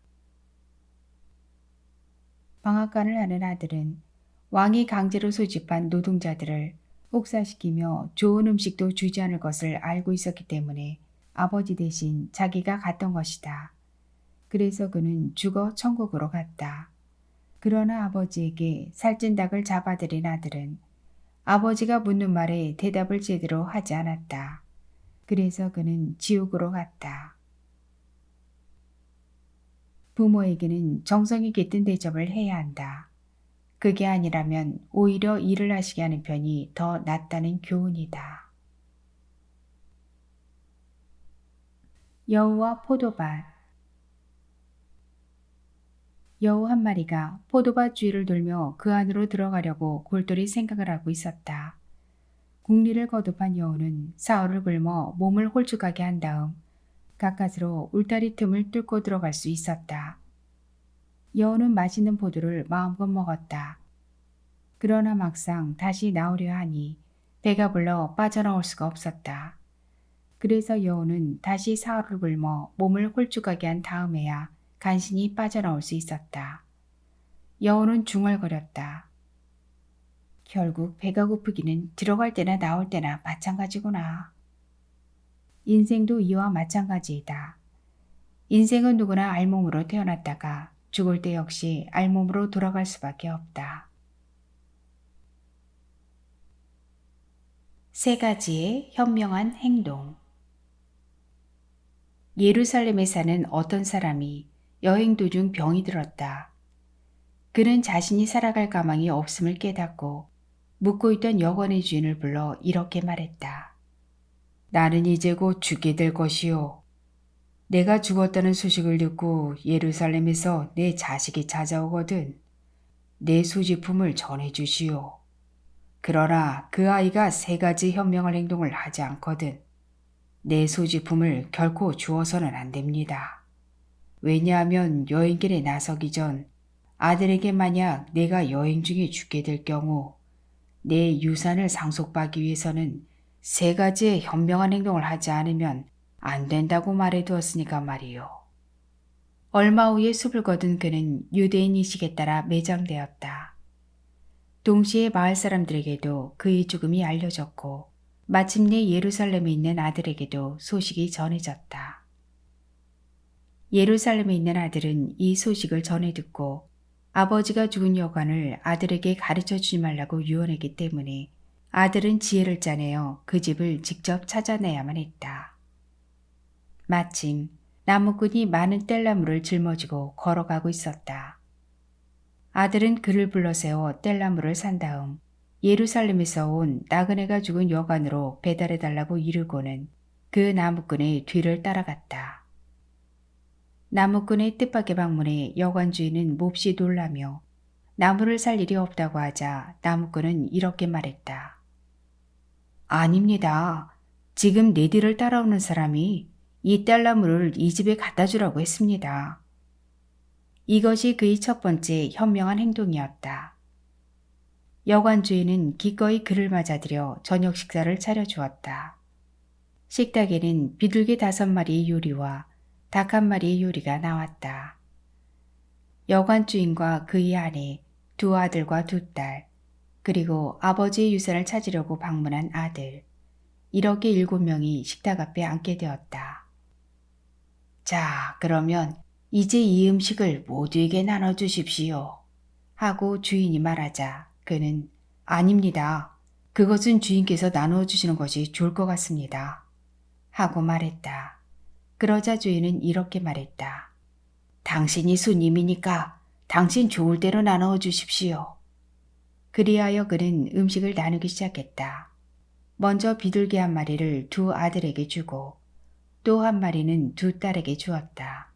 방앗간을 하는 아들은 왕이 강제로 소집한 노동자들을 옥사시키며 좋은 음식도 주지 않을 것을 알고 있었기 때문에 아버지 대신 자기가 갔던 것이다. 그래서 그는 죽어 천국으로 갔다. 그러나 아버지에게 살찐 닭을 잡아들인 아들은 아버지가 묻는 말에 대답을 제대로 하지 않았다. 그래서 그는 지옥으로 갔다. 부모에게는 정성이 깃든 대접을 해야 한다. 그게 아니라면 오히려 일을 하시게 하는 편이 더 낫다는 교훈이다. 여우와 포도밭. 여우 한 마리가 포도밭 주위를 돌며 그 안으로 들어가려고 골똘히 생각을 하고 있었다. 국리를 거듭한 여우는 사흘을 굶어 몸을 홀쭉하게 한 다음 가까스로 울타리 틈을 뚫고 들어갈 수 있었다. 여우는 맛있는 포도를 마음껏 먹었다. 그러나 막상 다시 나오려 하니 배가 불러 빠져나올 수가 없었다. 그래서 여우는 다시 사흘을 굶어 몸을 홀쭉하게 한 다음에야 간신히 빠져나올 수 있었다. 여우는 중얼거렸다. 결국 배가 고프기는 들어갈 때나 나올 때나 마찬가지구나. 인생도 이와 마찬가지이다. 인생은 누구나 알몸으로 태어났다가 죽을 때 역시 알몸으로 돌아갈 수밖에 없다. 세 가지의 현명한 행동. 예루살렘에 사는 어떤 사람이 여행 도중 병이 들었다. 그는 자신이 살아갈 가망이 없음을 깨닫고 묵고 있던 여관의 주인을 불러 이렇게 말했다. 나는 이제 곧 죽게 될 것이요. 내가 죽었다는 소식을 듣고 예루살렘에서 내 자식이 찾아오거든. 내 소지품을 전해주시오. 그러나 그 아이가 세 가지 현명한 행동을 하지 않거든. 내 소지품을 결코 주어서는 안 됩니다. 왜냐하면 여행길에 나서기 전 아들에게 만약 내가 여행 중에 죽게 될 경우 내 유산을 상속받기 위해서는 세 가지의 현명한 행동을 하지 않으면 안 된다고 말해두었으니까 말이요. 얼마 후에 숲을 거둔 그는 유대인 이식에 따라 매장되었다. 동시에 마을 사람들에게도 그의 죽음이 알려졌고 마침내 예루살렘에 있는 아들에게도 소식이 전해졌다. 예루살렘에 있는 아들은 이 소식을 전해 듣고 아버지가 죽은 여관을 아들에게 가르쳐 주지 말라고 유언했기 때문에 아들은 지혜를 짜내어 그 집을 직접 찾아내야만 했다. 마침 나무꾼이 많은 뗄나무를 짊어지고 걸어가고 있었다. 아들은 그를 불러세워 뗄나무를 산 다음 예루살렘에서 온 나그네가 죽은 여관으로 배달해달라고 이르고는 그 나무꾼의 뒤를 따라갔다. 나무꾼의 뜻밖의 방문에 여관 주인은 몹시 놀라며 나무를 살 일이 없다고 하자 나무꾼은 이렇게 말했다. 아닙니다. 지금 내 뒤를 따라오는 사람이 이 뗄나무를 이 집에 갖다 주라고 했습니다. 이것이 그의 첫 번째 현명한 행동이었다. 여관 주인은 기꺼이 그를 맞아들여 저녁 식사를 차려주었다. 식탁에는 비둘기 5마리의 요리와 닭 1마리의 요리가 나왔다. 여관 주인과 그의 아내, 2 아들과 2 딸, 그리고 아버지의 유산을 찾으려고 방문한 아들, 이렇게 7명이 식탁 앞에 앉게 되었다. 자, 그러면 이제 이 음식을 모두에게 나눠주십시오. 하고 주인이 말하자 그는 아닙니다. 그것은 주인께서 나누어 주시는 것이 좋을 것 같습니다. 하고 말했다. 그러자 주인은 이렇게 말했다. 당신이 손님이니까 당신 좋을 대로 나누어 주십시오. 그리하여 그는 음식을 나누기 시작했다. 먼저 비둘기 한 마리를 두 아들에게 주고 또 한 마리는 두 딸에게 주었다.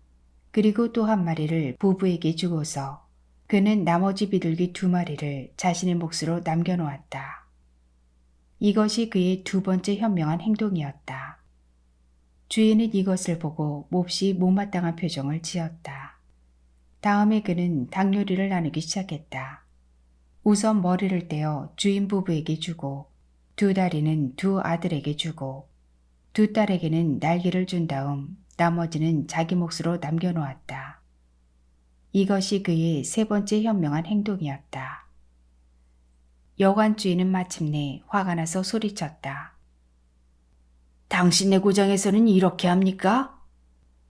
그리고 또 한 마리를 부부에게 주고서 그는 나머지 비둘기 두 마리를 자신의 몫으로 남겨놓았다. 이것이 그의 두 번째 현명한 행동이었다. 주인은 이것을 보고 몹시 못마땅한 표정을 지었다. 다음에 그는 닭 요리를 나누기 시작했다. 우선 머리를 떼어 주인 부부에게 주고 두 다리는 두 아들에게 주고 두 딸에게는 날개를 준 다음 나머지는 자기 몫으로 남겨놓았다. 이것이 그의 세 번째 현명한 행동이었다. 여관 주인은 마침내 화가 나서 소리쳤다. 당신네 고장에서는 이렇게 합니까?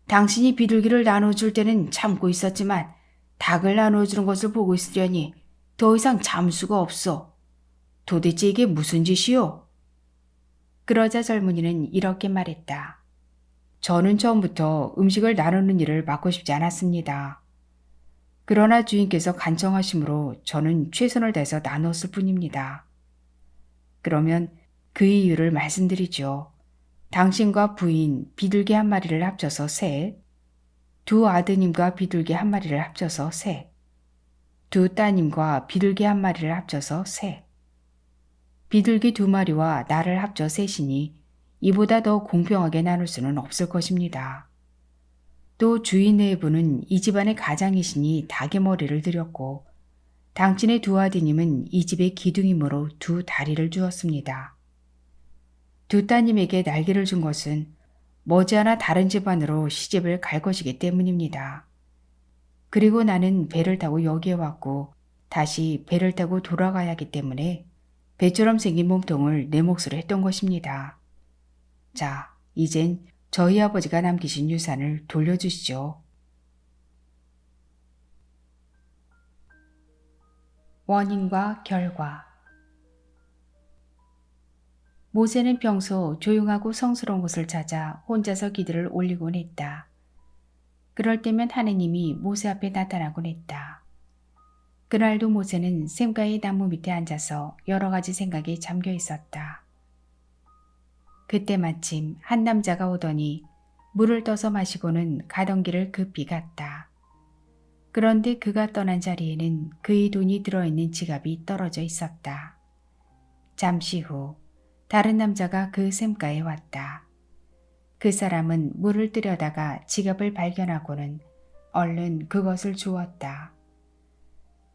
당신이 비둘기를 나눠줄 때는 참고 있었지만 닭을 나눠주는 것을 보고 있으려니 더 이상 참을 수가 없어. 도대체 이게 무슨 짓이오? 그러자 젊은이는 이렇게 말했다. 저는 처음부터 음식을 나누는 일을 맡고 싶지 않았습니다. 그러나 주인께서 간청하심으로 저는 최선을 다해서 나눴을 뿐입니다. 그러면 그 이유를 말씀드리죠. 당신과 부인 비둘기 한 마리를 합쳐서 셋, 두 아드님과 비둘기 한 마리를 합쳐서 셋, 두 따님과 비둘기 한 마리를 합쳐서 셋, 비둘기 두 마리와 나를 합쳐 셋이니 이보다 더 공평하게 나눌 수는 없을 것입니다. 또 주인 내부는 이 집안의 가장이시니 닭의 머리를 드렸고 당신의 두 아드님은 이 집의 기둥이므로 두 다리를 주었습니다. 두 따님에게 날개를 준 것은 머지않아 다른 집안으로 시집을 갈 것이기 때문입니다. 그리고 나는 배를 타고 여기에 왔고 다시 배를 타고 돌아가야 하기 때문에 배처럼 생긴 몸통을 내 몫으로 했던 것입니다. 자, 이젠 저희 아버지가 남기신 유산을 돌려주시죠. 원인과 결과. 모세는 평소 조용하고 성스러운 곳을 찾아 혼자서 기도를 올리곤 했다. 그럴 때면 하느님이 모세 앞에 나타나곤 했다. 그날도 모세는 샘가의 나무 밑에 앉아서 여러 가지 생각에 잠겨 있었다. 그때 마침 한 남자가 오더니 물을 떠서 마시고는 가던 길을 급히 갔다. 그런데 그가 떠난 자리에는 그의 돈이 들어있는 지갑이 떨어져 있었다. 잠시 후 다른 남자가 그 샘가에 왔다. 그 사람은 물을 뜨려다가 지갑을 발견하고는 얼른 그것을 주었다.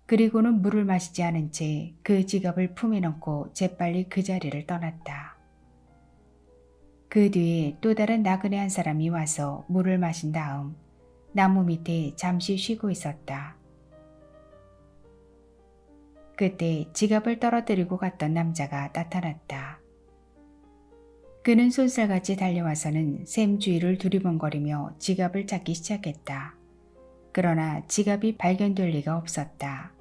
그리고는 물을 마시지 않은 채 그 지갑을 품에 넣고 재빨리 그 자리를 떠났다. 그 뒤에 또 다른 나그네 한 사람이 와서 물을 마신 다음 나무 밑에 잠시 쉬고 있었다. 그때 지갑을 떨어뜨리고 갔던 남자가 나타났다. 그는 쏜살같이 달려와서는 샘 주위를 두리번거리며 지갑을 찾기 시작했다. 그러나 지갑이 발견될 리가 없었다.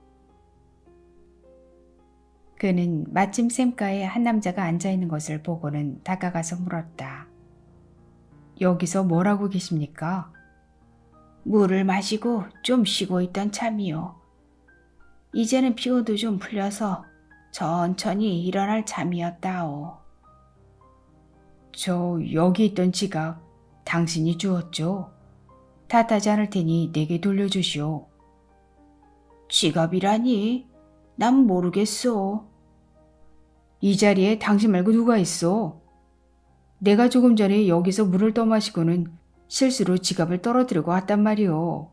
그는 마침 샘가에 한 남자가 앉아있는 것을 보고는 다가가서 물었다. 여기서 뭘 하고 계십니까? 물을 마시고 좀 쉬고 있던 참이요. 이제는 피곤도 좀 풀려서 천천히 일어날 참이었다오. 저 여기 있던 지갑 당신이 주었죠? 탓하지 않을 테니 내게 돌려주시오. 지갑이라니? 난 모르겠소. 이 자리에 당신 말고 누가 있어? 내가 조금 전에 여기서 물을 떠마시고는 실수로 지갑을 떨어뜨리고 왔단 말이오.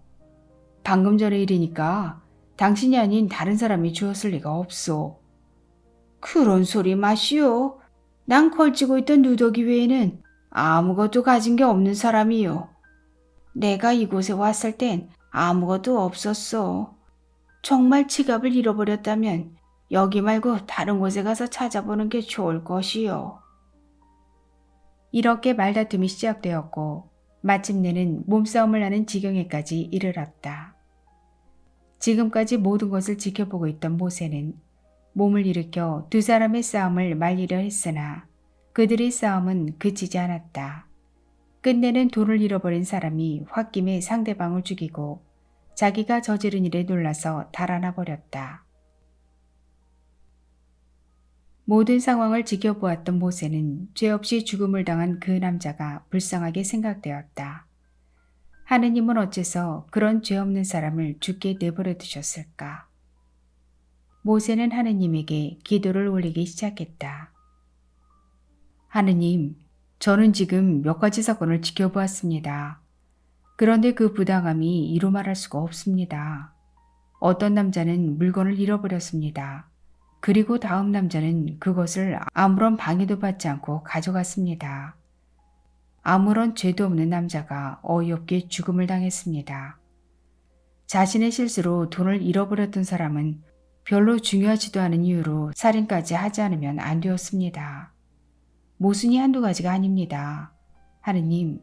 방금 전의 일이니까 당신이 아닌 다른 사람이 주었을 리가 없소. 그런 소리 마시오. 난 걸치고 있던 누더기 외에는 아무것도 가진 게 없는 사람이요. 내가 이곳에 왔을 땐 아무것도 없었어. 정말 지갑을 잃어버렸다면 여기 말고 다른 곳에 가서 찾아보는 게 좋을 것이요. 이렇게 말다툼이 시작되었고 마침내는 몸싸움을 하는 지경에까지 이르렀다. 지금까지 모든 것을 지켜보고 있던 모세는 몸을 일으켜 두 사람의 싸움을 말리려 했으나 그들의 싸움은 그치지 않았다. 끝내는 돈을 잃어버린 사람이 홧김에 상대방을 죽이고 자기가 저지른 일에 놀라서 달아나 버렸다. 모든 상황을 지켜보았던 모세는 죄 없이 죽음을 당한 그 남자가 불쌍하게 생각되었다. 하느님은 어째서 그런 죄 없는 사람을 죽게 내버려 두셨을까? 모세는 하느님에게 기도를 올리기 시작했다. 하느님, 저는 지금 몇 가지 사건을 지켜보았습니다. 그런데 그 부당함이 이루 말할 수가 없습니다. 어떤 남자는 물건을 잃어버렸습니다. 그리고 다음 남자는 그것을 아무런 방해도 받지 않고 가져갔습니다. 아무런 죄도 없는 남자가 어이없게 죽음을 당했습니다. 자신의 실수로 돈을 잃어버렸던 사람은 별로 중요하지도 않은 이유로 살인까지 하지 않으면 안 되었습니다. 모순이 한두 가지가 아닙니다. 하느님,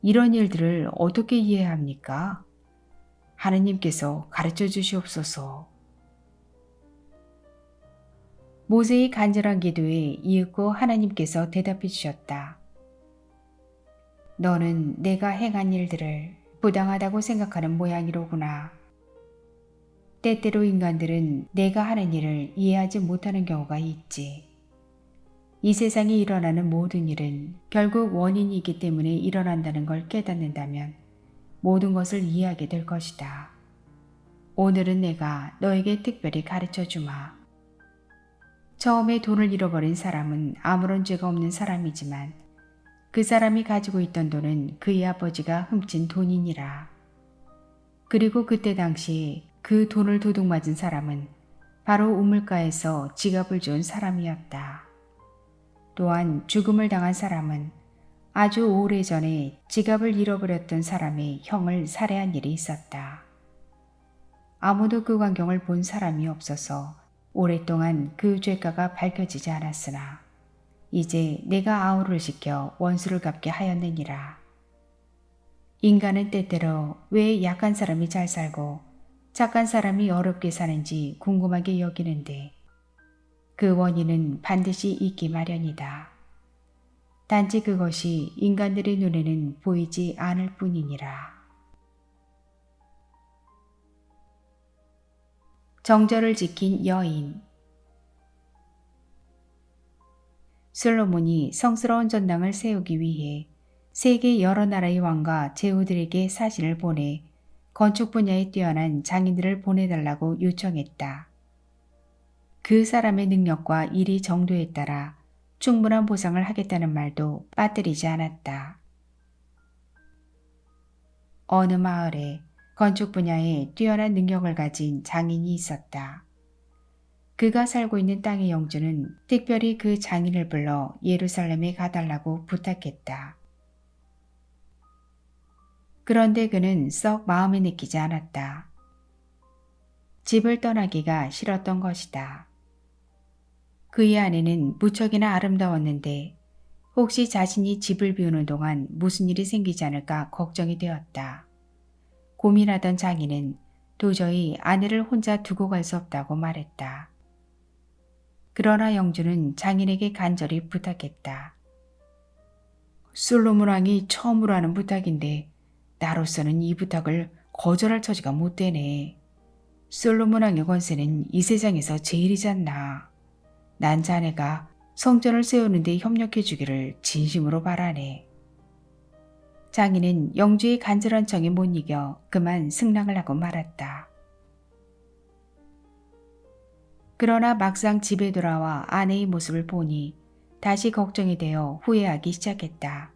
이런 일들을 어떻게 이해해야 합니까? 하느님께서 가르쳐 주시옵소서. 모세의 간절한 기도에 이윽고 하나님께서 대답해 주셨다. 너는 내가 행한 일들을 부당하다고 생각하는 모양이로구나. 때때로 인간들은 내가 하는 일을 이해하지 못하는 경우가 있지. 이 세상에 일어나는 모든 일은 결국 원인이 있기 때문에 일어난다는 걸 깨닫는다면 모든 것을 이해하게 될 것이다. 오늘은 내가 너에게 특별히 가르쳐 주마. 처음에 돈을 잃어버린 사람은 아무런 죄가 없는 사람이지만 그 사람이 가지고 있던 돈은 그의 아버지가 훔친 돈이니라. 그리고 그때 당시 그 돈을 도둑맞은 사람은 바로 우물가에서 지갑을 준 사람이었다. 또한 죽음을 당한 사람은 아주 오래전에 지갑을 잃어버렸던 사람의 형을 살해한 일이 있었다. 아무도 그 광경을 본 사람이 없어서 오랫동안 그 죄가가 밝혀지지 않았으나 이제 내가 아우를 시켜 원수를 갚게 하였느니라. 인간은 때때로 왜 약한 사람이 잘 살고 착한 사람이 어렵게 사는지 궁금하게 여기는데 그 원인은 반드시 있기 마련이다. 단지 그것이 인간들의 눈에는 보이지 않을 뿐이니라. 정절을 지킨 여인. 솔로몬이 성스러운 전당을 세우기 위해 세계 여러 나라의 왕과 제후들에게 사신을 보내 건축 분야에 뛰어난 장인들을 보내달라고 요청했다. 그 사람의 능력과 일의 정도에 따라 충분한 보상을 하겠다는 말도 빠뜨리지 않았다. 어느 마을에 건축 분야에 뛰어난 능력을 가진 장인이 있었다. 그가 살고 있는 땅의 영주는 특별히 그 장인을 불러 예루살렘에 가달라고 부탁했다. 그런데 그는 썩 마음에 내키지 않았다. 집을 떠나기가 싫었던 것이다. 그의 아내는 무척이나 아름다웠는데 혹시 자신이 집을 비우는 동안 무슨 일이 생기지 않을까 걱정이 되었다. 고민하던 장인은 도저히 아내를 혼자 두고 갈 수 없다고 말했다. 그러나 영주는 장인에게 간절히 부탁했다. 솔로몬 왕이 처음으로 하는 부탁인데 나로서는 이 부탁을 거절할 처지가 못 되네. 솔로몬 왕의 권세는 이 세상에서 제일이잖나. 난 자네가 성전을 세우는 데 협력해 주기를 진심으로 바라네. 장인은 영주의 간절한 청에 못 이겨 그만 승낙을 하고 말았다. 그러나 막상 집에 돌아와 아내의 모습을 보니 다시 걱정이 되어 후회하기 시작했다.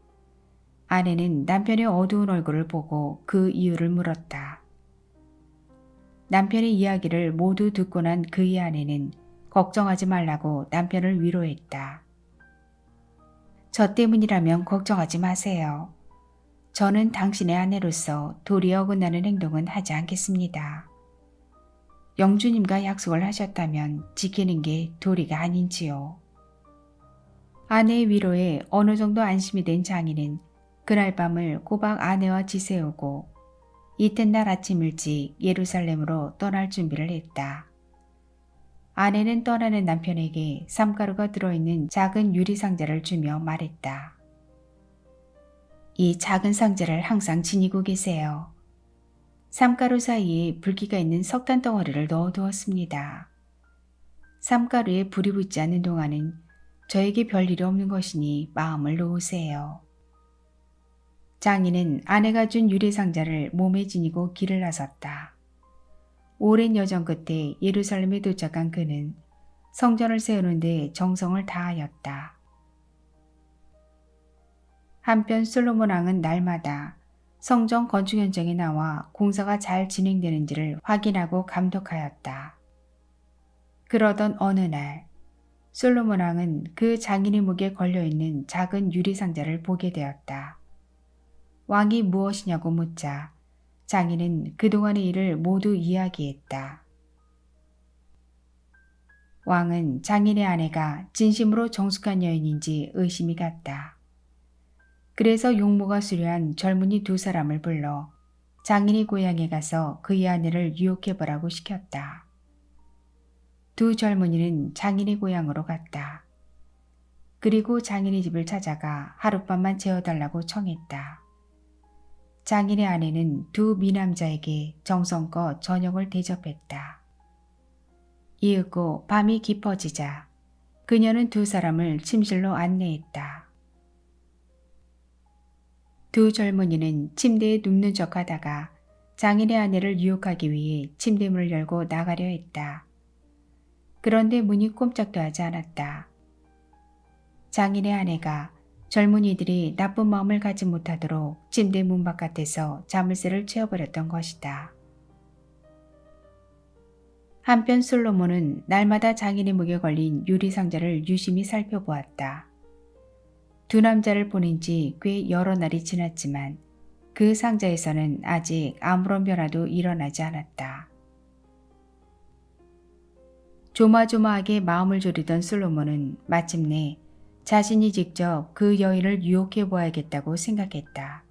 아내는 남편의 어두운 얼굴을 보고 그 이유를 물었다. 남편의 이야기를 모두 듣고 난 그의 아내는 걱정하지 말라고 남편을 위로했다. 저 때문이라면 걱정하지 마세요. 저는 당신의 아내로서 도리에 어긋나는 행동은 하지 않겠습니다. 영주님과 약속을 하셨다면 지키는 게 도리가 아닌지요. 아내의 위로에 어느 정도 안심이 된 장인은 그날 밤을 꼬박 아내와 지새우고 이튿날 아침 일찍 예루살렘으로 떠날 준비를 했다. 아내는 떠나는 남편에게 쌈가루가 들어있는 작은 유리 상자를 주며 말했다. 이 작은 상자를 항상 지니고 계세요. 쌈가루 사이에 불기가 있는 석탄 덩어리를 넣어두었습니다. 쌈가루에 불이 붙지 않는 동안은 저에게 별일이 없는 것이니 마음을 놓으세요. 장인은 아내가 준 유리상자를 몸에 지니고 길을 나섰다. 오랜 여정 끝에 예루살렘에 도착한 그는 성전을 세우는 데 정성을 다하였다. 한편 솔로몬 왕은 날마다 성전 건축 현장에 나와 공사가 잘 진행되는지를 확인하고 감독하였다. 그러던 어느 날 솔로몬 왕은 그 장인의 목에 걸려있는 작은 유리상자를 보게 되었다. 왕이 무엇이냐고 묻자 장인은 그동안의 일을 모두 이야기했다. 왕은 장인의 아내가 진심으로 정숙한 여인인지 의심이 갔다. 그래서 용모가 수려한 젊은이 두 사람을 불러 장인의 고향에 가서 그의 아내를 유혹해보라고 시켰다. 두 젊은이는 장인의 고향으로 갔다. 그리고 장인의 집을 찾아가 하룻밤만 재워달라고 청했다. 장인의 아내는 두 미남자에게 정성껏 저녁을 대접했다. 이윽고 밤이 깊어지자 그녀는 두 사람을 침실로 안내했다. 두 젊은이는 침대에 눕는 척 하다가 장인의 아내를 유혹하기 위해 침대 문을 열고 나가려 했다. 그런데 문이 꼼짝도 하지 않았다. 장인의 아내가 젊은이들이 나쁜 마음을 갖지 못하도록 침대 문 바깥에서 자물쇠를 채워버렸던 것이다. 한편 솔로몬은 날마다 장인의 목에 걸린 유리상자를 유심히 살펴보았다. 두 남자를 보낸 지 꽤 여러 날이 지났지만 그 상자에서는 아직 아무런 변화도 일어나지 않았다. 조마조마하게 마음을 졸이던 솔로몬은 마침내 자신이 직접 그 여인을 유혹해 보아야겠다고 생각했다.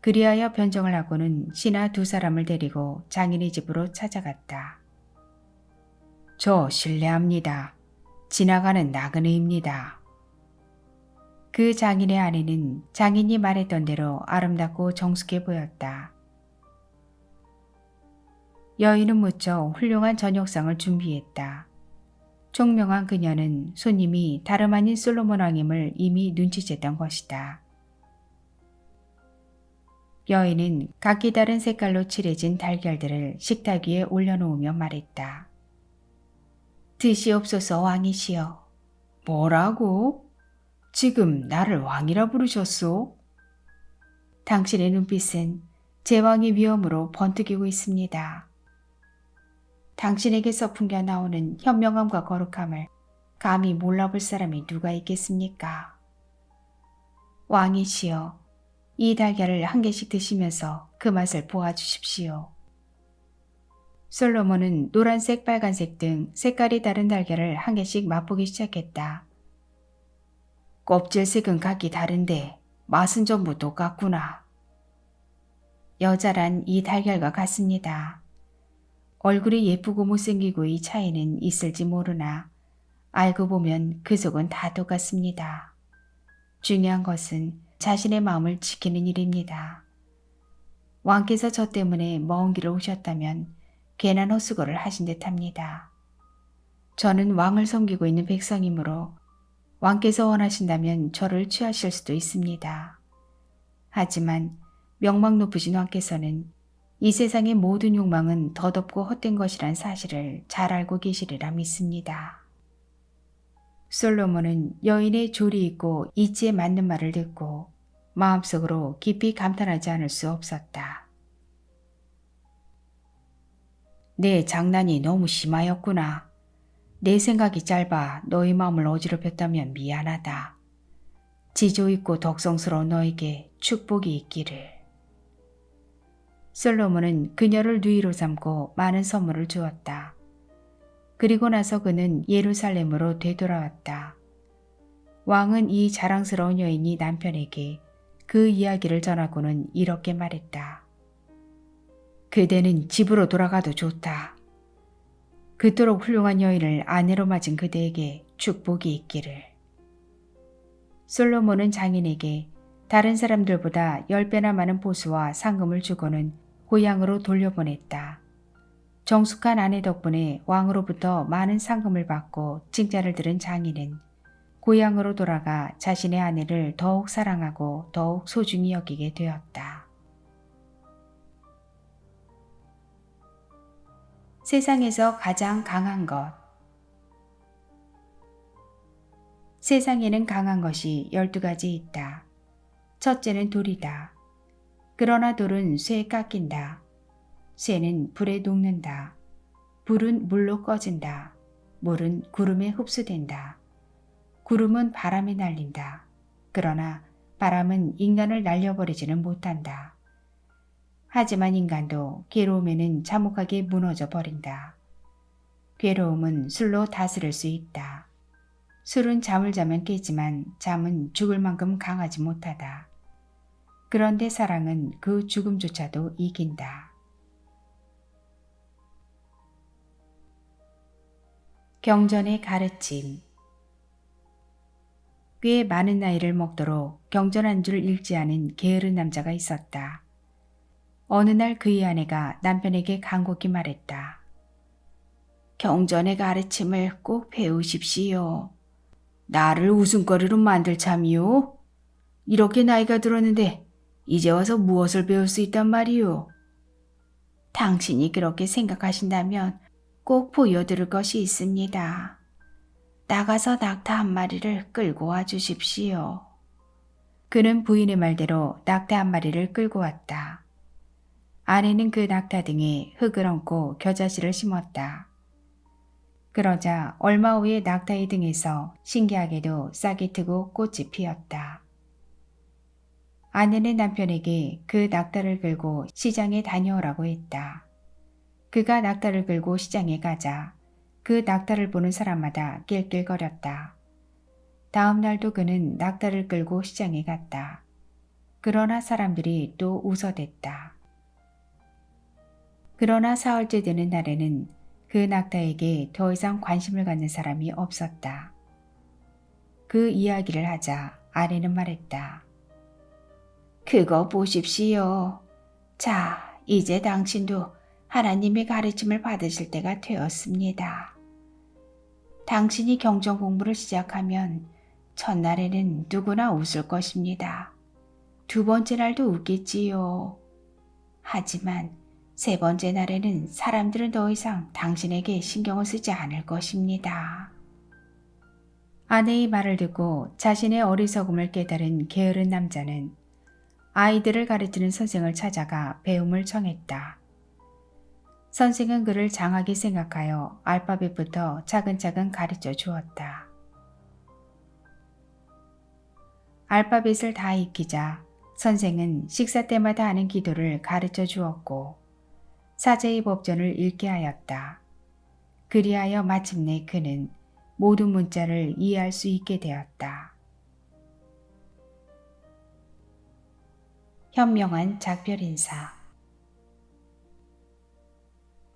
그리하여 변정을 하고는 신하 두 사람을 데리고 장인의 집으로 찾아갔다. 저 실례합니다. 지나가는 나그네입니다. 그 장인의 아내는 장인이 말했던 대로 아름답고 정숙해 보였다. 여인은 무척 훌륭한 저녁상을 준비했다. 총명한 그녀는 손님이 다름 아닌 솔로몬 왕임을 이미 눈치챘던 것이다. 여인은 각기 다른 색깔로 칠해진 달걀들을 식탁 위에 올려놓으며 말했다. 드시옵소서 왕이시여. 뭐라고? 지금 나를 왕이라 부르셨소? 당신의 눈빛은 제왕의 위엄으로 번뜩이고 있습니다. 당신에게서 풍겨 나오는 현명함과 거룩함을 감히 몰라볼 사람이 누가 있겠습니까? 왕이시여, 이 달걀을 한 개씩 드시면서 그 맛을 보아주십시오. 솔로몬은 노란색, 빨간색 등 색깔이 다른 달걀을 한 개씩 맛보기 시작했다. 껍질색은 각기 다른데 맛은 전부 똑같구나. 여자란 이 달걀과 같습니다. 얼굴이 예쁘고 못생기고 이 차이는 있을지 모르나 알고 보면 그 속은 다 똑같습니다. 중요한 것은 자신의 마음을 지키는 일입니다. 왕께서 저 때문에 먼 길을 오셨다면 괜한 헛수고를 하신 듯합니다. 저는 왕을 섬기고 있는 백성이므로 왕께서 원하신다면 저를 취하실 수도 있습니다. 하지만 명망 높으신 왕께서는 이 세상의 모든 욕망은 덧없고 헛된 것이란 사실을 잘 알고 계시리라 믿습니다. 솔로몬은 여인의 조리 있고 이치에 맞는 말을 듣고 마음속으로 깊이 감탄하지 않을 수 없었다. 내 장난이 너무 심하였구나. 내 생각이 짧아 너의 마음을 어지럽혔다면 미안하다. 지조 있고 덕성스러운 너에게 축복이 있기를. 솔로몬은 그녀를 누이로 삼고 많은 선물을 주었다. 그리고 나서 그는 예루살렘으로 되돌아왔다. 왕은 이 자랑스러운 여인이 남편에게 그 이야기를 전하고는 이렇게 말했다. 그대는 집으로 돌아가도 좋다. 그토록 훌륭한 여인을 아내로 맞은 그대에게 축복이 있기를. 솔로몬은 장인에게 다른 사람들보다 10배나 많은 보수와 상금을 주고는 고향으로 돌려보냈다. 정숙한 아내 덕분에 왕으로부터 많은 상금을 받고 칭찬을 들은 장인은 고향으로 돌아가 자신의 아내를 더욱 사랑하고 더욱 소중히 여기게 되었다. 세상에서 가장 강한 것. 세상에는 강한 것이 12가지 있다. 첫째는 돌이다. 그러나 돌은 쇠에 깎인다. 쇠는 불에 녹는다. 불은 물로 꺼진다. 물은 구름에 흡수된다. 구름은 바람에 날린다. 그러나 바람은 인간을 날려버리지는 못한다. 하지만 인간도 괴로움에는 참혹하게 무너져 버린다. 괴로움은 술로 다스릴 수 있다. 술은 잠을 자면 깨지만 잠은 죽을 만큼 강하지 못하다. 그런데 사랑은 그 죽음조차도 이긴다. 경전의 가르침. 꽤 많은 나이를 먹도록 경전 한 줄 읽지 않은 게으른 남자가 있었다. 어느 날 그의 아내가 남편에게 간곡히 말했다. 경전의 가르침을 꼭 배우십시오. 나를 웃음거리로 만들 참이요? 이렇게 나이가 들었는데 이제 와서 무엇을 배울 수 있단 말이오? 당신이 그렇게 생각하신다면 꼭 보여드릴 것이 있습니다. 나가서 낙타 한 마리를 끌고 와 주십시오. 그는 부인의 말대로 낙타 한 마리를 끌고 왔다. 아내는 그 낙타 등에 흙을 얹고 겨자씨를 심었다. 그러자 얼마 후에 낙타의 등에서 신기하게도 싹이 트고 꽃이 피었다. 아내는 남편에게 그 낙타를 끌고 시장에 다녀오라고 했다. 그가 낙타를 끌고 시장에 가자 그 낙타를 보는 사람마다 낄낄거렸다. 다음 날도 그는 낙타를 끌고 시장에 갔다. 그러나 사람들이 또 웃어댔다. 그러나 사흘째 되는 날에는 그 낙타에게 더 이상 관심을 갖는 사람이 없었다. 그 이야기를 하자 아내는 말했다. 그거 보십시오. 자, 이제 당신도 하나님의 가르침을 받으실 때가 되었습니다. 당신이 경전 공부를 시작하면 첫날에는 누구나 웃을 것입니다. 두 번째 날도 웃겠지요. 하지만 세 번째 날에는 사람들은 더 이상 당신에게 신경을 쓰지 않을 것입니다. 아내의 말을 듣고 자신의 어리석음을 깨달은 게으른 남자는 아이들을 가르치는 선생을 찾아가 배움을 청했다. 선생은 그를 장하게 생각하여 알파벳부터 차근차근 가르쳐 주었다. 알파벳을 다 익히자 선생은 식사 때마다 하는 기도를 가르쳐 주었고 사제의 법전을 읽게 하였다. 그리하여 마침내 그는 모든 문자를 이해할 수 있게 되었다. 현명한 작별 인사.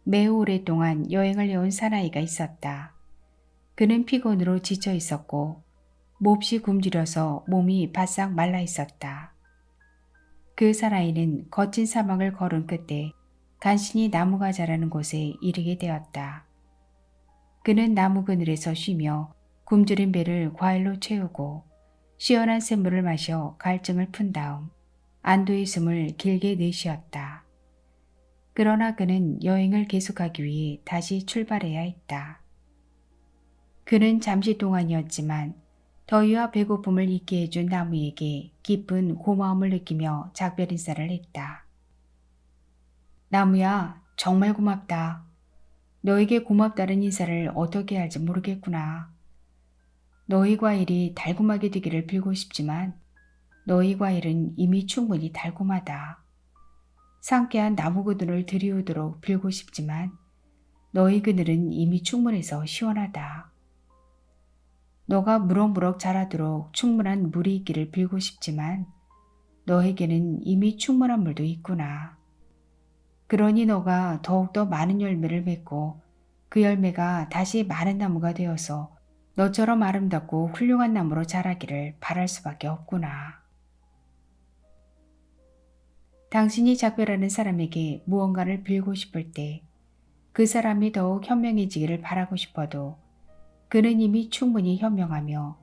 매우 오랫동안 여행을 해온 사나이가 있었다. 그는 피곤으로 지쳐 있었고 몹시 굶주려서 몸이 바싹 말라 있었다. 그 사나이는 거친 사막을 걸은 끝에 간신히 나무가 자라는 곳에 이르게 되었다. 그는 나무 그늘에서 쉬며 굶주린 배를 과일로 채우고 시원한 샘물을 마셔 갈증을 푼 다음 안도의 숨을 길게 내쉬었다. 그러나 그는 여행을 계속하기 위해 다시 출발해야 했다. 그는 잠시 동안이었지만 더위와 배고픔을 잊게 해준 나무에게 깊은 고마움을 느끼며 작별 인사를 했다. 나무야, 정말 고맙다. 너에게 고맙다는 인사를 어떻게 할지 모르겠구나. 너희 과일이 달콤하게 되기를 빌고 싶지만 너희 과일은 이미 충분히 달콤하다. 상쾌한 나무 그늘을 들이우도록 빌고 싶지만 너희 그늘은 이미 충분해서 시원하다. 너가 무럭무럭 자라도록 충분한 물이 있기를 빌고 싶지만 너에게는 이미 충분한 물도 있구나. 그러니 너가 더욱더 많은 열매를 맺고 그 열매가 다시 많은 나무가 되어서 너처럼 아름답고 훌륭한 나무로 자라기를 바랄 수밖에 없구나. 당신이 작별하는 사람에게 무언가를 빌고 싶을 때 그 사람이 더욱 현명해지기를 바라고 싶어도 그는 이미 충분히 현명하며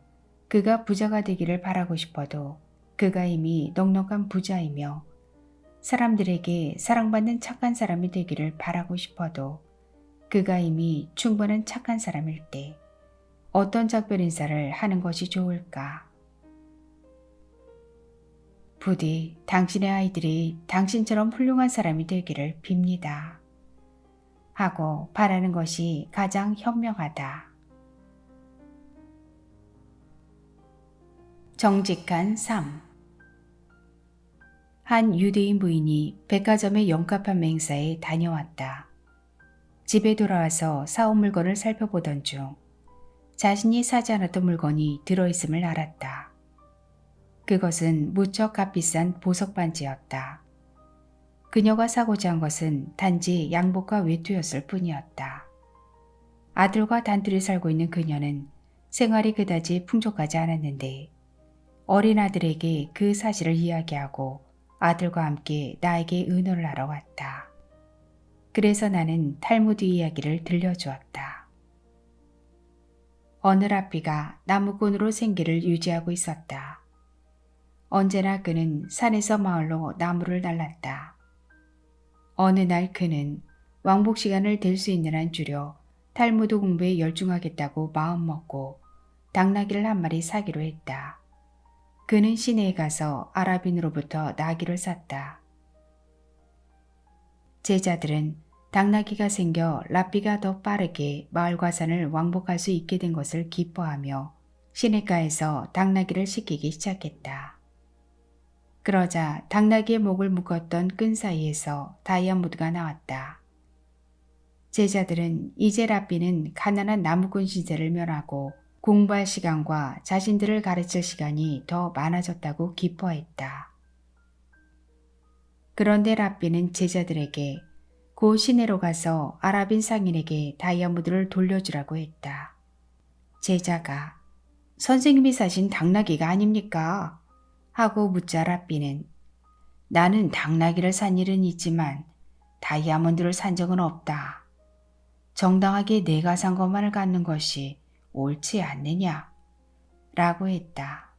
그가 부자가 되기를 바라고 싶어도 그가 이미 넉넉한 부자이며 사람들에게 사랑받는 착한 사람이 되기를 바라고 싶어도 그가 이미 충분한 착한 사람일 때 어떤 작별 인사를 하는 것이 좋을까? 부디 당신의 아이들이 당신처럼 훌륭한 사람이 되기를 빕니다. 하고 바라는 것이 가장 현명하다. 정직한 삶. 한 유대인 부인이 백화점의 영가 판매 행사에 다녀왔다. 집에 돌아와서 사온 물건을 살펴보던 중 자신이 사지 않았던 물건이 들어있음을 알았다. 그것은 무척 값비싼 보석 반지였다. 그녀가 사고자 한 것은 단지 양복과 외투였을 뿐이었다. 아들과 단둘이 살고 있는 그녀는 생활이 그다지 풍족하지 않았는데 어린 아들에게 그 사실을 이야기하고 아들과 함께 나에게 의논을 하러 왔다. 그래서 나는 탈무드 이야기를 들려주었다. 어느 랍비가 나무꾼으로 생계를 유지하고 있었다. 언제나 그는 산에서 마을로 나무를 날랐다. 어느 날 그는 왕복 시간을 댈 수 있는 한 줄여 탈무드 공부에 열중하겠다고 마음먹고 당나귀를 한 마리 사기로 했다. 그는 시내에 가서 아랍인으로부터 나귀를 샀다. 제자들은 당나귀가 생겨 랍비가 더 빠르게 마을과 산을 왕복할 수 있게 된 것을 기뻐하며 시내가에서 당나귀를 시키기 시작했다. 그러자 당나귀의 목을 묶었던 끈 사이에서 다이아몬드가 나왔다. 제자들은 이제 랍비는 가난한 나무꾼 신세를 면하고 공부할 시간과 자신들을 가르칠 시간이 더 많아졌다고 기뻐했다. 그런데 랍비는 제자들에게 그 시내로 가서 아랍인 상인에게 다이아몬드를 돌려주라고 했다. 제자가 선생님이 사신 당나귀가 아닙니까? 하고 묻자 랍비는 나는 당나귀를 산 일은 있지만 다이아몬드를 산 적은 없다. 정당하게 내가 산 것만을 갖는 것이 옳지 않느냐? 라고 했다.